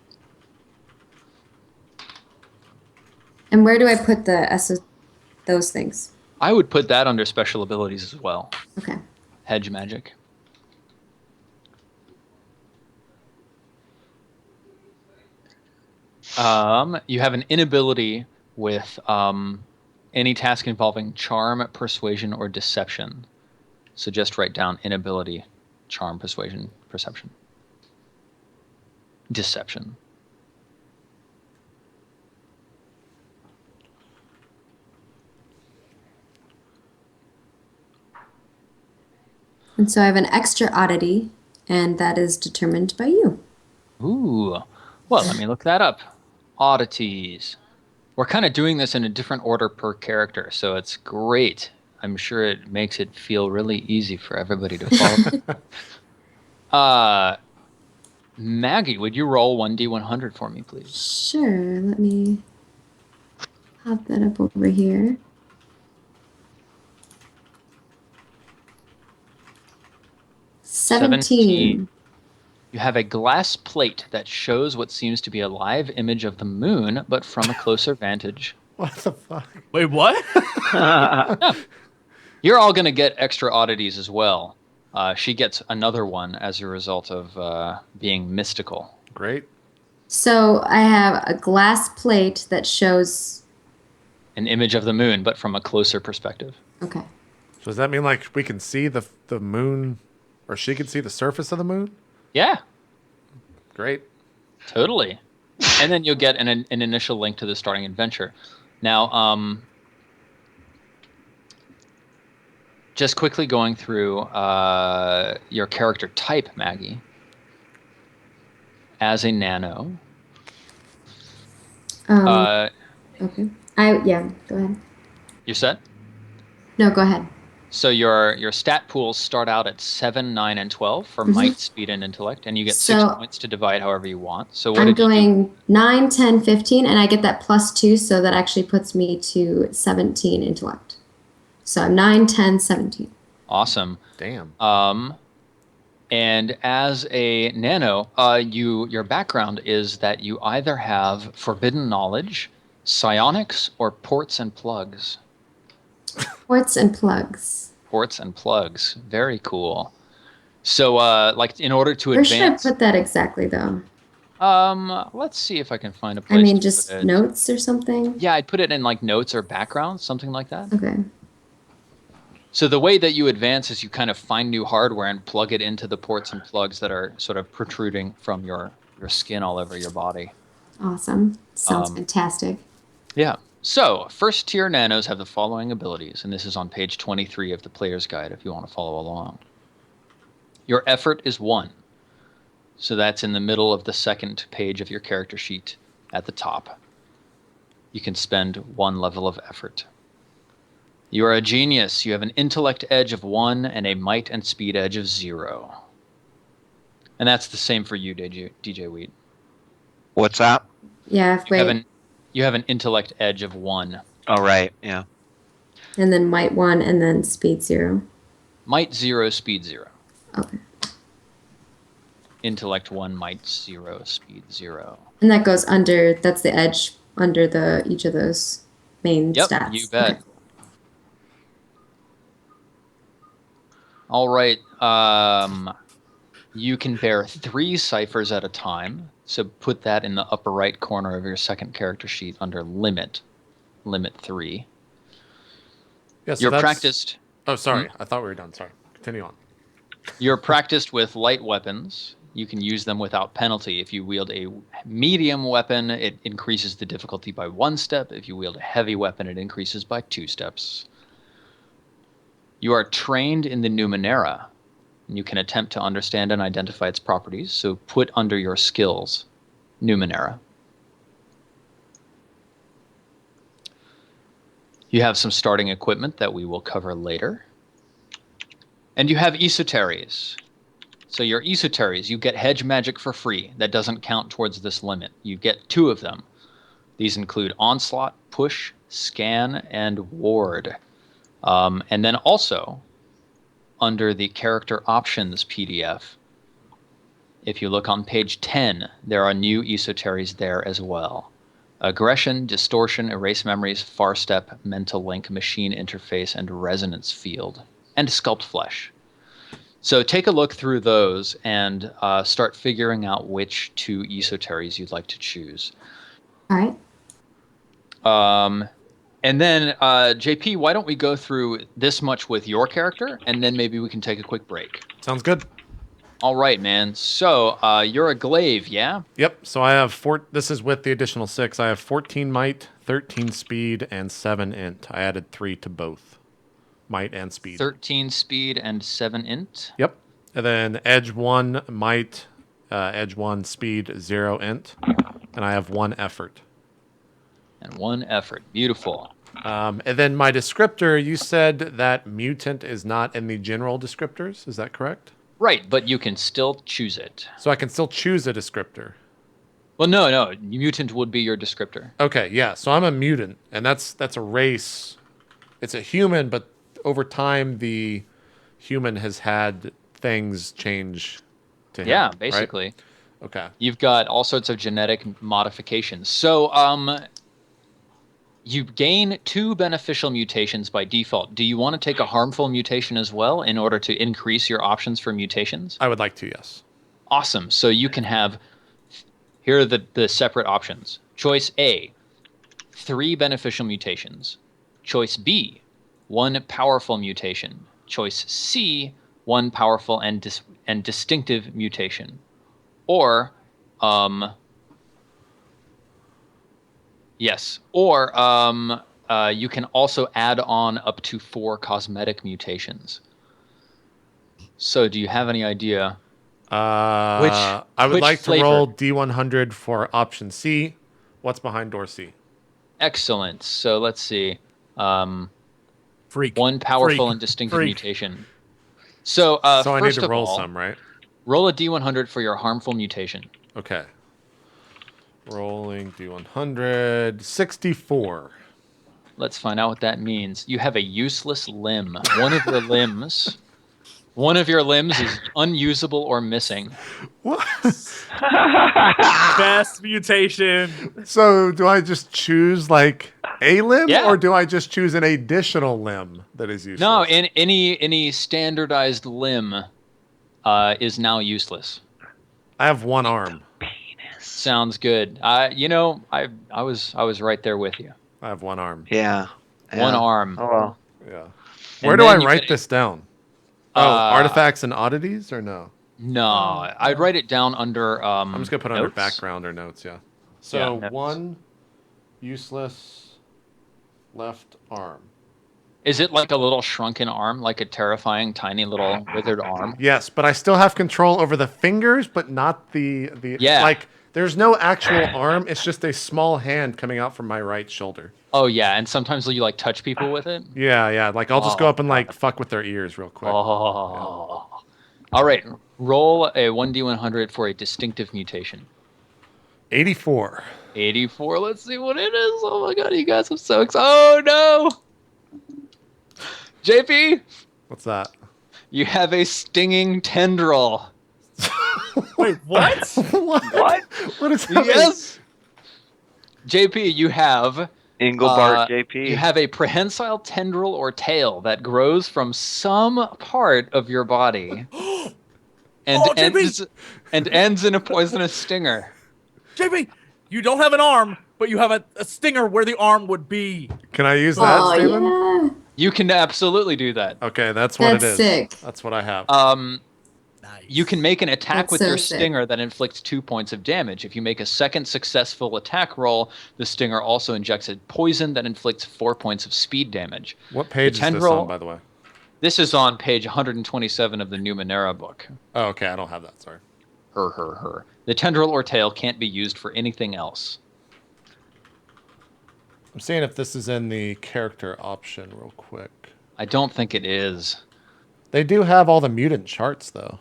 [SPEAKER 5] And where do I put those things?
[SPEAKER 3] I would put that under special abilities as well.
[SPEAKER 5] Okay.
[SPEAKER 3] Hedge magic. You have an inability with any task involving charm, persuasion, or deception. So just write down inability, charm, persuasion, perception. Deception.
[SPEAKER 5] And so I have an extra oddity, and that is determined by you.
[SPEAKER 3] Ooh. Well, let me look that up. Oddities. We're kind of doing this in a different order per character, so it's great. I'm sure it makes it feel really easy for everybody to follow. Maggie, would you roll 1d100 for me, please?
[SPEAKER 5] Sure. Let me pop that up over here. Seventeen.
[SPEAKER 3] You have a glass plate that shows what seems to be a live image of the moon, but from a closer vantage.
[SPEAKER 1] What the fuck?
[SPEAKER 2] Wait, what?
[SPEAKER 3] You're all going to get extra oddities as well. She gets another one as a result of being mystical.
[SPEAKER 1] Great.
[SPEAKER 5] So I have a glass plate that shows.
[SPEAKER 3] An image of the moon, but from a closer perspective.
[SPEAKER 5] Okay.
[SPEAKER 1] So does that mean like we can see the moon, or she can see the surface of the moon?
[SPEAKER 3] Yeah,
[SPEAKER 1] Great.
[SPEAKER 3] totally. And then you'll get an initial link to the starting adventure. Now, just quickly going through your character type, Maggie. As a nano.
[SPEAKER 5] Okay. Yeah. Go ahead.
[SPEAKER 3] You set?
[SPEAKER 5] No, go ahead.
[SPEAKER 3] So your stat pools start out at 7, 9, and 12 for might, speed, and intellect, and you get 6 points to divide however you want. So what
[SPEAKER 5] I'm
[SPEAKER 3] did you do?
[SPEAKER 5] going 9, 10, 15, and I get that +2, so that actually puts me to 17 intellect. So I'm 9, 10, 17.
[SPEAKER 3] Awesome.
[SPEAKER 1] Damn.
[SPEAKER 3] And as a nano, your background is that you either have forbidden knowledge, psionics, or ports and plugs.
[SPEAKER 5] Ports and plugs.
[SPEAKER 3] Ports and plugs. Very cool. So, like, in order to
[SPEAKER 5] Where should I
[SPEAKER 3] advance...
[SPEAKER 5] put that exactly, though?
[SPEAKER 3] Let's see if I can find a place
[SPEAKER 5] I mean,
[SPEAKER 3] to
[SPEAKER 5] just
[SPEAKER 3] put it.
[SPEAKER 5] notes or something?
[SPEAKER 3] Yeah, I'd put it in, like, notes or background, something like that.
[SPEAKER 5] Okay.
[SPEAKER 3] So the way that you advance is you kind of find new hardware and plug it into the ports and plugs that are sort of protruding from your skin all over your body.
[SPEAKER 5] Awesome. Sounds fantastic.
[SPEAKER 3] Yeah. So, first tier nanos have the following abilities, and this is on page 23 of the player's guide if you want to follow along. Your effort is 1. So that's in the middle of the second page of your character sheet at the top. You can spend 1 level of effort. You are a genius. You have an intellect edge of 1 and a might and speed edge of 0. And that's the same for you, djWHEAT.
[SPEAKER 4] What's that?
[SPEAKER 5] Yeah, wait.
[SPEAKER 3] You have an intellect edge of 1.
[SPEAKER 4] Oh, right. Yeah.
[SPEAKER 5] And then might 1 and then speed 0.
[SPEAKER 3] Might 0, speed 0.
[SPEAKER 5] Okay.
[SPEAKER 3] Intellect 1, might 0, speed 0.
[SPEAKER 5] And that goes under, that's the edge under each of those main
[SPEAKER 3] Yep,
[SPEAKER 5] stats.
[SPEAKER 3] you bet.
[SPEAKER 5] Okay.
[SPEAKER 3] All right. You can bear 3 ciphers at a time. So put that in the upper right corner of your second character sheet under limit 3.
[SPEAKER 1] Yeah, so
[SPEAKER 3] You're
[SPEAKER 1] that's-
[SPEAKER 3] practiced.
[SPEAKER 1] Oh, sorry. I thought we were done. Sorry. Continue on.
[SPEAKER 3] You're practiced with light weapons. You can use them without penalty. If you wield a medium weapon, it increases the difficulty by 1 step. If you wield a heavy weapon, it increases by 2 steps. You are trained in the Numenera. And you can attempt to understand and identify its properties. So put under your skills, Numenera. You have some starting equipment that we will cover later. And you have esoteries. So your esoteries, you get hedge magic for free. That doesn't count towards this limit. You get 2 of them. These include Onslaught, Push, Scan, and Ward. And then also, under the Character Options PDF, if you look on page 10, there are new esoteries there as well. Aggression, Distortion, Erase Memories, Far Step, Mental Link, Machine Interface, and Resonance Field, and Sculpt Flesh. So take a look through those and start figuring out which 2 esoteries you'd like to choose.
[SPEAKER 5] All right.
[SPEAKER 3] And then, JP, why don't we go through this much with your character, and then maybe we can take a quick break.
[SPEAKER 1] Sounds good.
[SPEAKER 3] All right, man. So you're a glaive, yeah?
[SPEAKER 1] Yep. So I have this is with the additional 6. I have 14 might, 13 speed, and 7 int. I added 3 to both might and speed.
[SPEAKER 3] 13 speed and 7 int.
[SPEAKER 1] Yep. And then edge 1 might, edge 1 speed, 0 int. And I have 1 effort.
[SPEAKER 3] And 1 effort. Beautiful.
[SPEAKER 1] And then my descriptor, you said that mutant is not in the general descriptors. Is that correct?
[SPEAKER 3] Right, but you can still choose it.
[SPEAKER 1] So I can still choose a descriptor.
[SPEAKER 3] Well, no. Mutant would be your descriptor.
[SPEAKER 1] Okay, yeah. So I'm a mutant, and that's a race. It's a human, but over time the human has had things change to him.
[SPEAKER 3] Yeah, basically.
[SPEAKER 1] Right? Okay.
[SPEAKER 3] You've got all sorts of genetic modifications. So, you gain 2 beneficial mutations by default. Do you want to take a harmful mutation as well in order to increase your options for mutations?
[SPEAKER 1] I would like to, yes.
[SPEAKER 3] Awesome. So you can have, here are the separate options. Choice A, 3 beneficial mutations. Choice B, 1 powerful mutation. Choice C, 1 powerful and distinctive mutation. Or, yes. Or you can also add on up to 4 cosmetic mutations. So do you have any idea?
[SPEAKER 1] I would
[SPEAKER 3] which
[SPEAKER 1] like
[SPEAKER 3] flavor?
[SPEAKER 1] to roll D100 for option C. What's behind door C?
[SPEAKER 3] Excellent. So let's see.
[SPEAKER 2] Freak.
[SPEAKER 3] 1 powerful
[SPEAKER 2] Freak.
[SPEAKER 3] and distinctive
[SPEAKER 2] Freak.
[SPEAKER 3] mutation. So,
[SPEAKER 1] So I need
[SPEAKER 3] first
[SPEAKER 1] to
[SPEAKER 3] of
[SPEAKER 1] roll
[SPEAKER 3] all,
[SPEAKER 1] some, right?
[SPEAKER 3] roll a D100 for your harmful mutation.
[SPEAKER 1] Okay. Rolling D100. 64.
[SPEAKER 3] Let's find out what that means. You have a useless limb. One of your limbs is unusable or missing.
[SPEAKER 1] What?
[SPEAKER 2] Best mutation.
[SPEAKER 1] So do I just choose like a limb,
[SPEAKER 3] Yeah.
[SPEAKER 1] or do I just choose an additional limb that is useless?
[SPEAKER 3] No, in any standardized limb is now useless.
[SPEAKER 1] I have 1 arm.
[SPEAKER 3] Sounds good. I was right there with you.
[SPEAKER 1] I have 1 arm.
[SPEAKER 4] Yeah.
[SPEAKER 3] 1 arm.
[SPEAKER 4] Oh well.
[SPEAKER 1] Yeah.
[SPEAKER 3] And
[SPEAKER 1] Where do I
[SPEAKER 3] then you
[SPEAKER 1] write
[SPEAKER 3] get-
[SPEAKER 1] this down? Oh, artifacts and oddities, or no?
[SPEAKER 3] No, I'd write it down under.
[SPEAKER 1] I'm just gonna put under
[SPEAKER 3] notes.
[SPEAKER 1] background or notes. Yeah. So
[SPEAKER 3] Yeah, notes.
[SPEAKER 1] 1 useless left arm.
[SPEAKER 3] Is it like a little shrunken arm, like a terrifying, tiny little withered arm?
[SPEAKER 1] Yes, but I still have control over the fingers, but not the
[SPEAKER 3] Yeah.
[SPEAKER 1] Like there's no actual arm. It's just a small hand coming out from my right shoulder.
[SPEAKER 3] Oh yeah, and sometimes you like touch people with it.
[SPEAKER 1] Yeah. Like I'll just go
[SPEAKER 3] Oh,
[SPEAKER 1] up and like fuck with their ears real quick.
[SPEAKER 3] Oh. All right, roll a 1d100 for a distinctive mutation.
[SPEAKER 1] 84.
[SPEAKER 3] 84. Let's see what it is. Oh my god, you guys! I'm so excited. Oh no, JP,
[SPEAKER 1] What's that?
[SPEAKER 3] you have a stinging tendril.
[SPEAKER 2] Wait, what?
[SPEAKER 1] What? What is that?
[SPEAKER 3] Yes. JP, you have
[SPEAKER 4] Engelbart JP.
[SPEAKER 3] You have a prehensile tendril or tail that grows from some part of your body and
[SPEAKER 2] Oh, JP!
[SPEAKER 3] ends in a poisonous stinger.
[SPEAKER 2] JP, you don't have an arm, but you have a stinger where the arm would be.
[SPEAKER 1] Can I use that,
[SPEAKER 5] Oh,
[SPEAKER 1] Steven?
[SPEAKER 5] yeah.
[SPEAKER 3] You can absolutely do that.
[SPEAKER 1] Okay, that's what
[SPEAKER 5] That's
[SPEAKER 1] it is.
[SPEAKER 5] sick.
[SPEAKER 1] That's what I have.
[SPEAKER 2] Nice.
[SPEAKER 3] You can make an attack
[SPEAKER 5] That's
[SPEAKER 3] with
[SPEAKER 5] so
[SPEAKER 3] your
[SPEAKER 5] sick.
[SPEAKER 3] stinger that inflicts 2 points of damage. If you make a second successful attack roll, the stinger also injects a poison that inflicts 4 points of speed damage.
[SPEAKER 1] What page is this
[SPEAKER 3] tendril-
[SPEAKER 1] on, by the way?
[SPEAKER 3] This is on page 127 of the Numenera book.
[SPEAKER 1] Oh, okay. I don't have that. Sorry.
[SPEAKER 3] Her. The tendril or tail can't be used for anything else.
[SPEAKER 1] I'm seeing if this is in the character option real quick.
[SPEAKER 3] I don't think it is.
[SPEAKER 1] They do have all the mutant charts, though.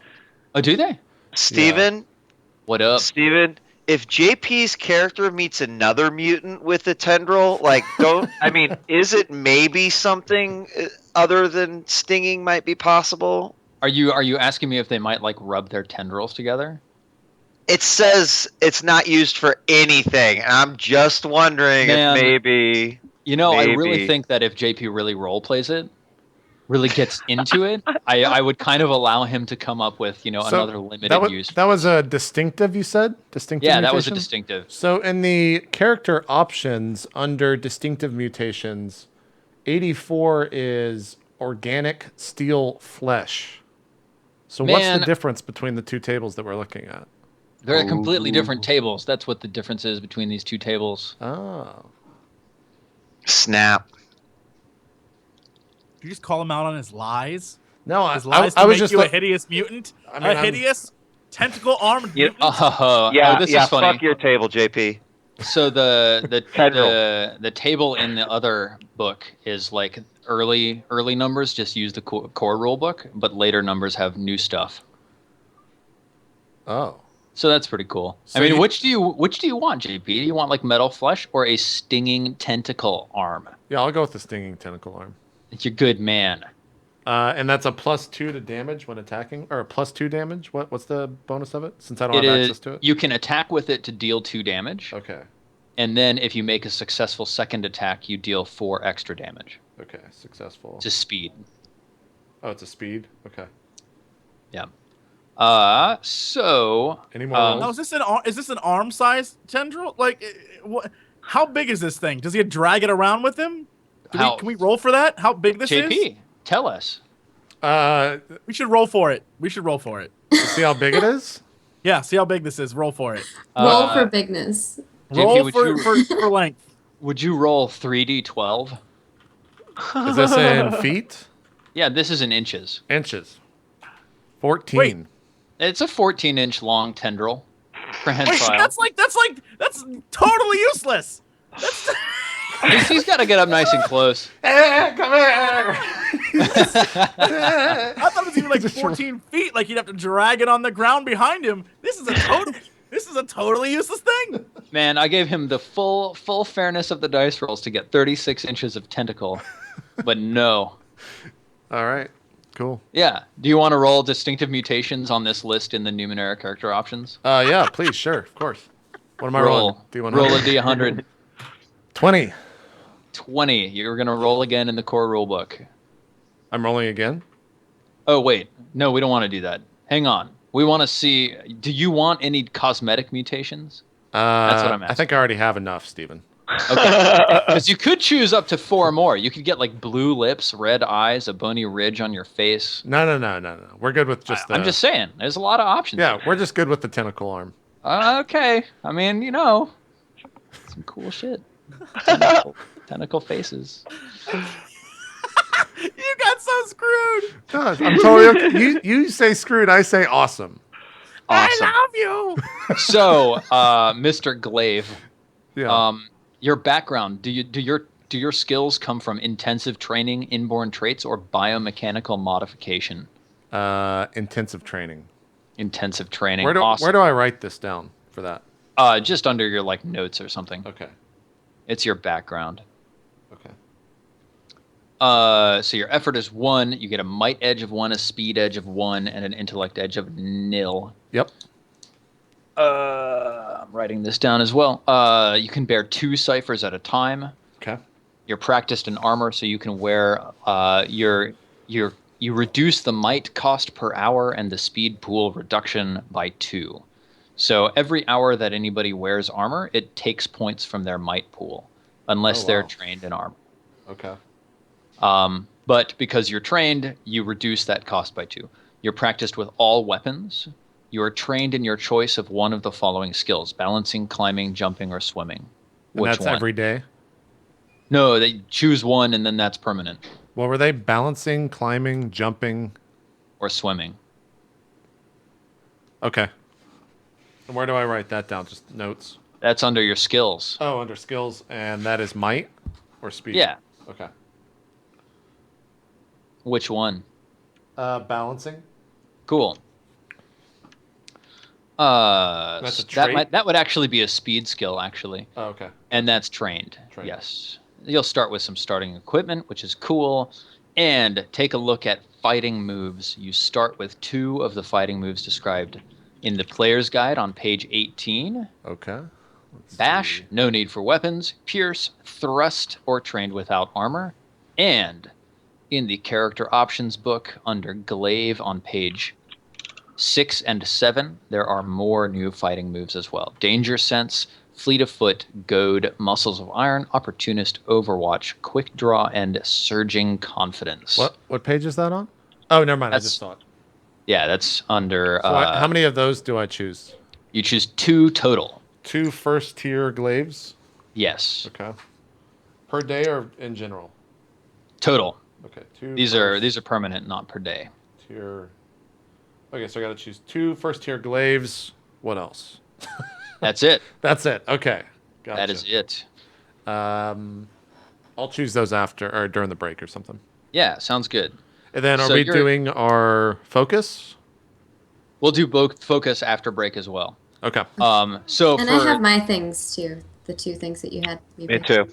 [SPEAKER 3] Oh, do they?
[SPEAKER 4] Steven,
[SPEAKER 3] What up?
[SPEAKER 4] Steven, if JP's character meets another mutant with a tendril, like, I mean, is it maybe something other than stinging might be possible?
[SPEAKER 3] Are you asking me if they might like rub their tendrils together?
[SPEAKER 4] It says it's not used for anything. And I'm just wondering
[SPEAKER 3] Man.
[SPEAKER 4] if maybe.
[SPEAKER 3] You know, I really
[SPEAKER 4] Maybe.
[SPEAKER 3] think that if JP really role plays it, really gets into it, I would kind of allow him to come up with, you know,
[SPEAKER 1] So,
[SPEAKER 3] another limited use.
[SPEAKER 1] That was a distinctive, you said? Distinctive
[SPEAKER 3] Yeah, that was a
[SPEAKER 1] mutation?
[SPEAKER 3] distinctive.
[SPEAKER 1] So in the character options under distinctive mutations, 84 is organic steel flesh. So what's
[SPEAKER 3] Man.
[SPEAKER 1] the difference between the two tables that we're looking at?
[SPEAKER 3] They're completely different tables. That's what the difference is between these two tables.
[SPEAKER 1] Oh.
[SPEAKER 4] Snap.
[SPEAKER 2] Did you just call him out on his lies?
[SPEAKER 1] No,
[SPEAKER 2] His lies to
[SPEAKER 1] I was
[SPEAKER 2] make
[SPEAKER 1] just
[SPEAKER 2] you
[SPEAKER 1] like,
[SPEAKER 2] a hideous mutant?
[SPEAKER 1] I mean, I'm-
[SPEAKER 2] Hideous tentacle-armed
[SPEAKER 4] Yeah,
[SPEAKER 2] mutant?
[SPEAKER 4] Yeah,
[SPEAKER 3] this
[SPEAKER 4] yeah.
[SPEAKER 3] is funny.
[SPEAKER 4] Fuck your table, JP.
[SPEAKER 3] So the
[SPEAKER 4] Tendril.
[SPEAKER 3] the table in the other book is like early numbers just use the core rule book, but later numbers have new stuff.
[SPEAKER 1] oh.
[SPEAKER 3] So that's pretty cool.
[SPEAKER 1] So
[SPEAKER 3] I mean,
[SPEAKER 1] you-
[SPEAKER 3] which do you want, JP? Do you want like metal flesh or a stinging tentacle arm?
[SPEAKER 1] Yeah, I'll go with the stinging tentacle arm.
[SPEAKER 3] You're a good man.
[SPEAKER 1] And that's a +2 to damage when attacking, or a +2 damage. What's the bonus of it? Since I don't
[SPEAKER 3] It
[SPEAKER 1] have
[SPEAKER 3] is.
[SPEAKER 1] access to it.
[SPEAKER 3] You can attack with it to deal 2 damage,
[SPEAKER 1] Okay.
[SPEAKER 3] and then if you make a successful second attack, you deal 4 extra damage.
[SPEAKER 1] Okay. Successful.
[SPEAKER 3] To speed.
[SPEAKER 1] Oh, it's a speed. Okay.
[SPEAKER 3] Yeah. So.
[SPEAKER 1] Any more
[SPEAKER 3] um,
[SPEAKER 1] rolls?
[SPEAKER 2] Now, is this an arm-sized tendril? Like, what? How big is this thing? Does he drag it around with him? Can we roll for that? How big this is?
[SPEAKER 3] JP, tell us.
[SPEAKER 2] We should roll for it.
[SPEAKER 1] See how big it is?
[SPEAKER 2] Yeah, see how big this is. Roll for it.
[SPEAKER 5] Roll for bigness.
[SPEAKER 3] JP,
[SPEAKER 2] Roll
[SPEAKER 3] would
[SPEAKER 2] for,
[SPEAKER 3] you-
[SPEAKER 2] for length.
[SPEAKER 3] Would you roll 3d12?
[SPEAKER 1] Is this in feet?
[SPEAKER 3] Yeah, this is in inches.
[SPEAKER 1] Inches. 14.
[SPEAKER 2] Wait.
[SPEAKER 3] It's a 14-inch long tendril. Prehensile.
[SPEAKER 2] That's totally useless.
[SPEAKER 3] He's got to get up nice and close.
[SPEAKER 1] Hey, come here!
[SPEAKER 2] I thought it was even like 14 feet. Like you'd have to drag it on the ground behind him. This is a totally useless thing.
[SPEAKER 3] Man, I gave him the full fairness of the dice rolls to get 36 inches of tentacle, but no.
[SPEAKER 1] All right. Cool.
[SPEAKER 3] Yeah. Do you want to roll distinctive mutations on this list in the Numenera character options?
[SPEAKER 1] Yeah, please, sure, of course. What am I rolling? D100.
[SPEAKER 3] Roll a d100.
[SPEAKER 1] 20.
[SPEAKER 3] 20. You're going to roll again in the core rulebook.
[SPEAKER 1] I'm rolling again?
[SPEAKER 3] Oh, wait. No, we don't want to do that. Hang on. We want to see... Do you want any cosmetic mutations? That's what I'm
[SPEAKER 1] I
[SPEAKER 3] asking.
[SPEAKER 1] think I already have enough, Steven.
[SPEAKER 3] Okay. Because you could choose up to 4 more. You could get like blue lips, red eyes, a bony ridge on your face.
[SPEAKER 1] No. We're good with just the...
[SPEAKER 3] I'm just saying. There's a lot of options.
[SPEAKER 1] Yeah, we're just good with the tentacle arm.
[SPEAKER 3] Okay. I mean, you know, some cool shit. Tentacle faces.
[SPEAKER 2] You got so screwed.
[SPEAKER 1] No, I'm totally okay. You say screwed, I say awesome.
[SPEAKER 4] Awesome.
[SPEAKER 2] I love you.
[SPEAKER 3] So, Mr. Glaive,
[SPEAKER 1] Yeah.
[SPEAKER 3] your background, do your skills come from intensive training, inborn traits, or biomechanical modification?
[SPEAKER 1] Intensive training.
[SPEAKER 3] Intensive training.
[SPEAKER 1] Where do
[SPEAKER 3] Awesome.
[SPEAKER 1] I write this down for that?
[SPEAKER 3] Just under your like notes or something.
[SPEAKER 1] Okay.
[SPEAKER 3] It's your background.
[SPEAKER 1] Okay.
[SPEAKER 3] So your effort is 1. You get a might edge of 1, a speed edge of 1, and an intellect edge of 0.
[SPEAKER 1] Yep.
[SPEAKER 3] I'm writing this down as well. You can bear 2 ciphers at a time.
[SPEAKER 1] Okay.
[SPEAKER 3] You're practiced in armor, so you can wear you reduce the might cost per hour and the speed pool reduction by 2. So every hour that anybody wears armor, it takes points from their might pool, unless
[SPEAKER 1] Oh,
[SPEAKER 3] they're
[SPEAKER 1] wow.
[SPEAKER 3] trained in armor.
[SPEAKER 1] Okay.
[SPEAKER 3] But because you're trained, you reduce that cost by 2. You're practiced with all weapons. You are trained in your choice of one of the following skills: balancing, climbing, jumping, or swimming.
[SPEAKER 1] And
[SPEAKER 3] Which
[SPEAKER 1] that's
[SPEAKER 3] one?
[SPEAKER 1] every day?
[SPEAKER 3] No, they choose one and then that's permanent.
[SPEAKER 1] What were they? Balancing, climbing, jumping?
[SPEAKER 3] Or swimming.
[SPEAKER 1] Okay. And where do I write that down? Just notes?
[SPEAKER 3] That's under your skills.
[SPEAKER 1] Oh, under skills. And that is might or speed?
[SPEAKER 3] Yeah.
[SPEAKER 1] Okay.
[SPEAKER 3] Which one?
[SPEAKER 1] Balancing.
[SPEAKER 3] Cool.
[SPEAKER 1] That's a trait?
[SPEAKER 3] That would actually be a speed skill, actually.
[SPEAKER 1] Oh, okay.
[SPEAKER 3] And that's trained.
[SPEAKER 1] Trained.
[SPEAKER 3] Yes. You'll start with some starting equipment, which is cool. And take a look at fighting moves. You start with 2 of the fighting moves described in the player's guide on page 18.
[SPEAKER 1] Okay.
[SPEAKER 3] Bash, no need for weapons. Pierce, thrust, or trained without armor. And in the character options book under glaive on page 6 and 7, there are more new fighting moves as well. Danger Sense, Fleet of Foot, Goad, Muscles of Iron, Opportunist, Overwatch, Quick Draw, and Surging Confidence.
[SPEAKER 1] What page is that on? Oh, never mind. I
[SPEAKER 3] That's-
[SPEAKER 1] just saw it.
[SPEAKER 3] Yeah, that's under...
[SPEAKER 1] So how many of those do I choose?
[SPEAKER 3] You choose 2 total.
[SPEAKER 1] 2 first-tier glaives?
[SPEAKER 3] Yes.
[SPEAKER 1] Okay. Per day or in general?
[SPEAKER 3] Total.
[SPEAKER 1] Okay. 2
[SPEAKER 3] These are permanent, not per day.
[SPEAKER 1] tier. Okay, so I got to choose 2 first-tier glaives. What else?
[SPEAKER 3] That's it.
[SPEAKER 1] That's it. Okay. Gotcha.
[SPEAKER 3] That is it.
[SPEAKER 1] I'll choose those after or during the break or something.
[SPEAKER 3] Yeah, sounds good.
[SPEAKER 1] And then are
[SPEAKER 3] So
[SPEAKER 1] we
[SPEAKER 3] you're-
[SPEAKER 1] doing our focus?
[SPEAKER 3] We'll do both focus after break as well.
[SPEAKER 1] Okay.
[SPEAKER 3] So
[SPEAKER 5] And
[SPEAKER 3] for
[SPEAKER 5] I have my things too. The 2 things that you had.
[SPEAKER 4] Me too.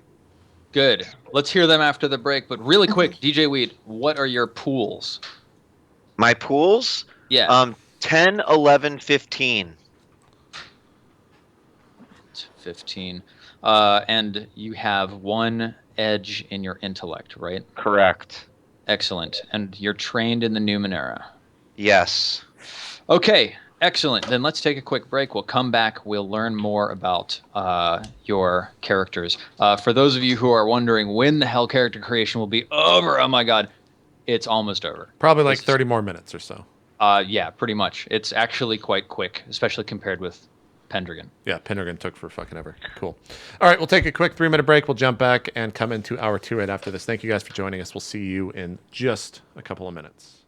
[SPEAKER 3] good, let's hear them after the break. But really quick, djWHEAT, what are your pools?
[SPEAKER 4] My pools?
[SPEAKER 3] Yeah,
[SPEAKER 4] 10, 11, 15.
[SPEAKER 3] 15. And you have 1 edge in your intellect, right?
[SPEAKER 4] Correct.
[SPEAKER 3] Excellent. And you're trained in the Numenera.
[SPEAKER 4] Yes.
[SPEAKER 3] Okay, excellent. Then let's take a quick break. We'll come back. We'll learn more about your characters. For those of you who are wondering when the hell character creation will be over, oh my god, it's almost over.
[SPEAKER 1] Probably like 30 more minutes or so.
[SPEAKER 3] Yeah, pretty much. It's actually quite quick, especially compared with Pendragon.
[SPEAKER 1] Yeah, Pendragon took for fucking ever. Cool. All right, we'll take a quick 3-minute break. We'll jump back and come into hour 2 right after this. Thank you guys for joining us. We'll see you in just a couple of minutes.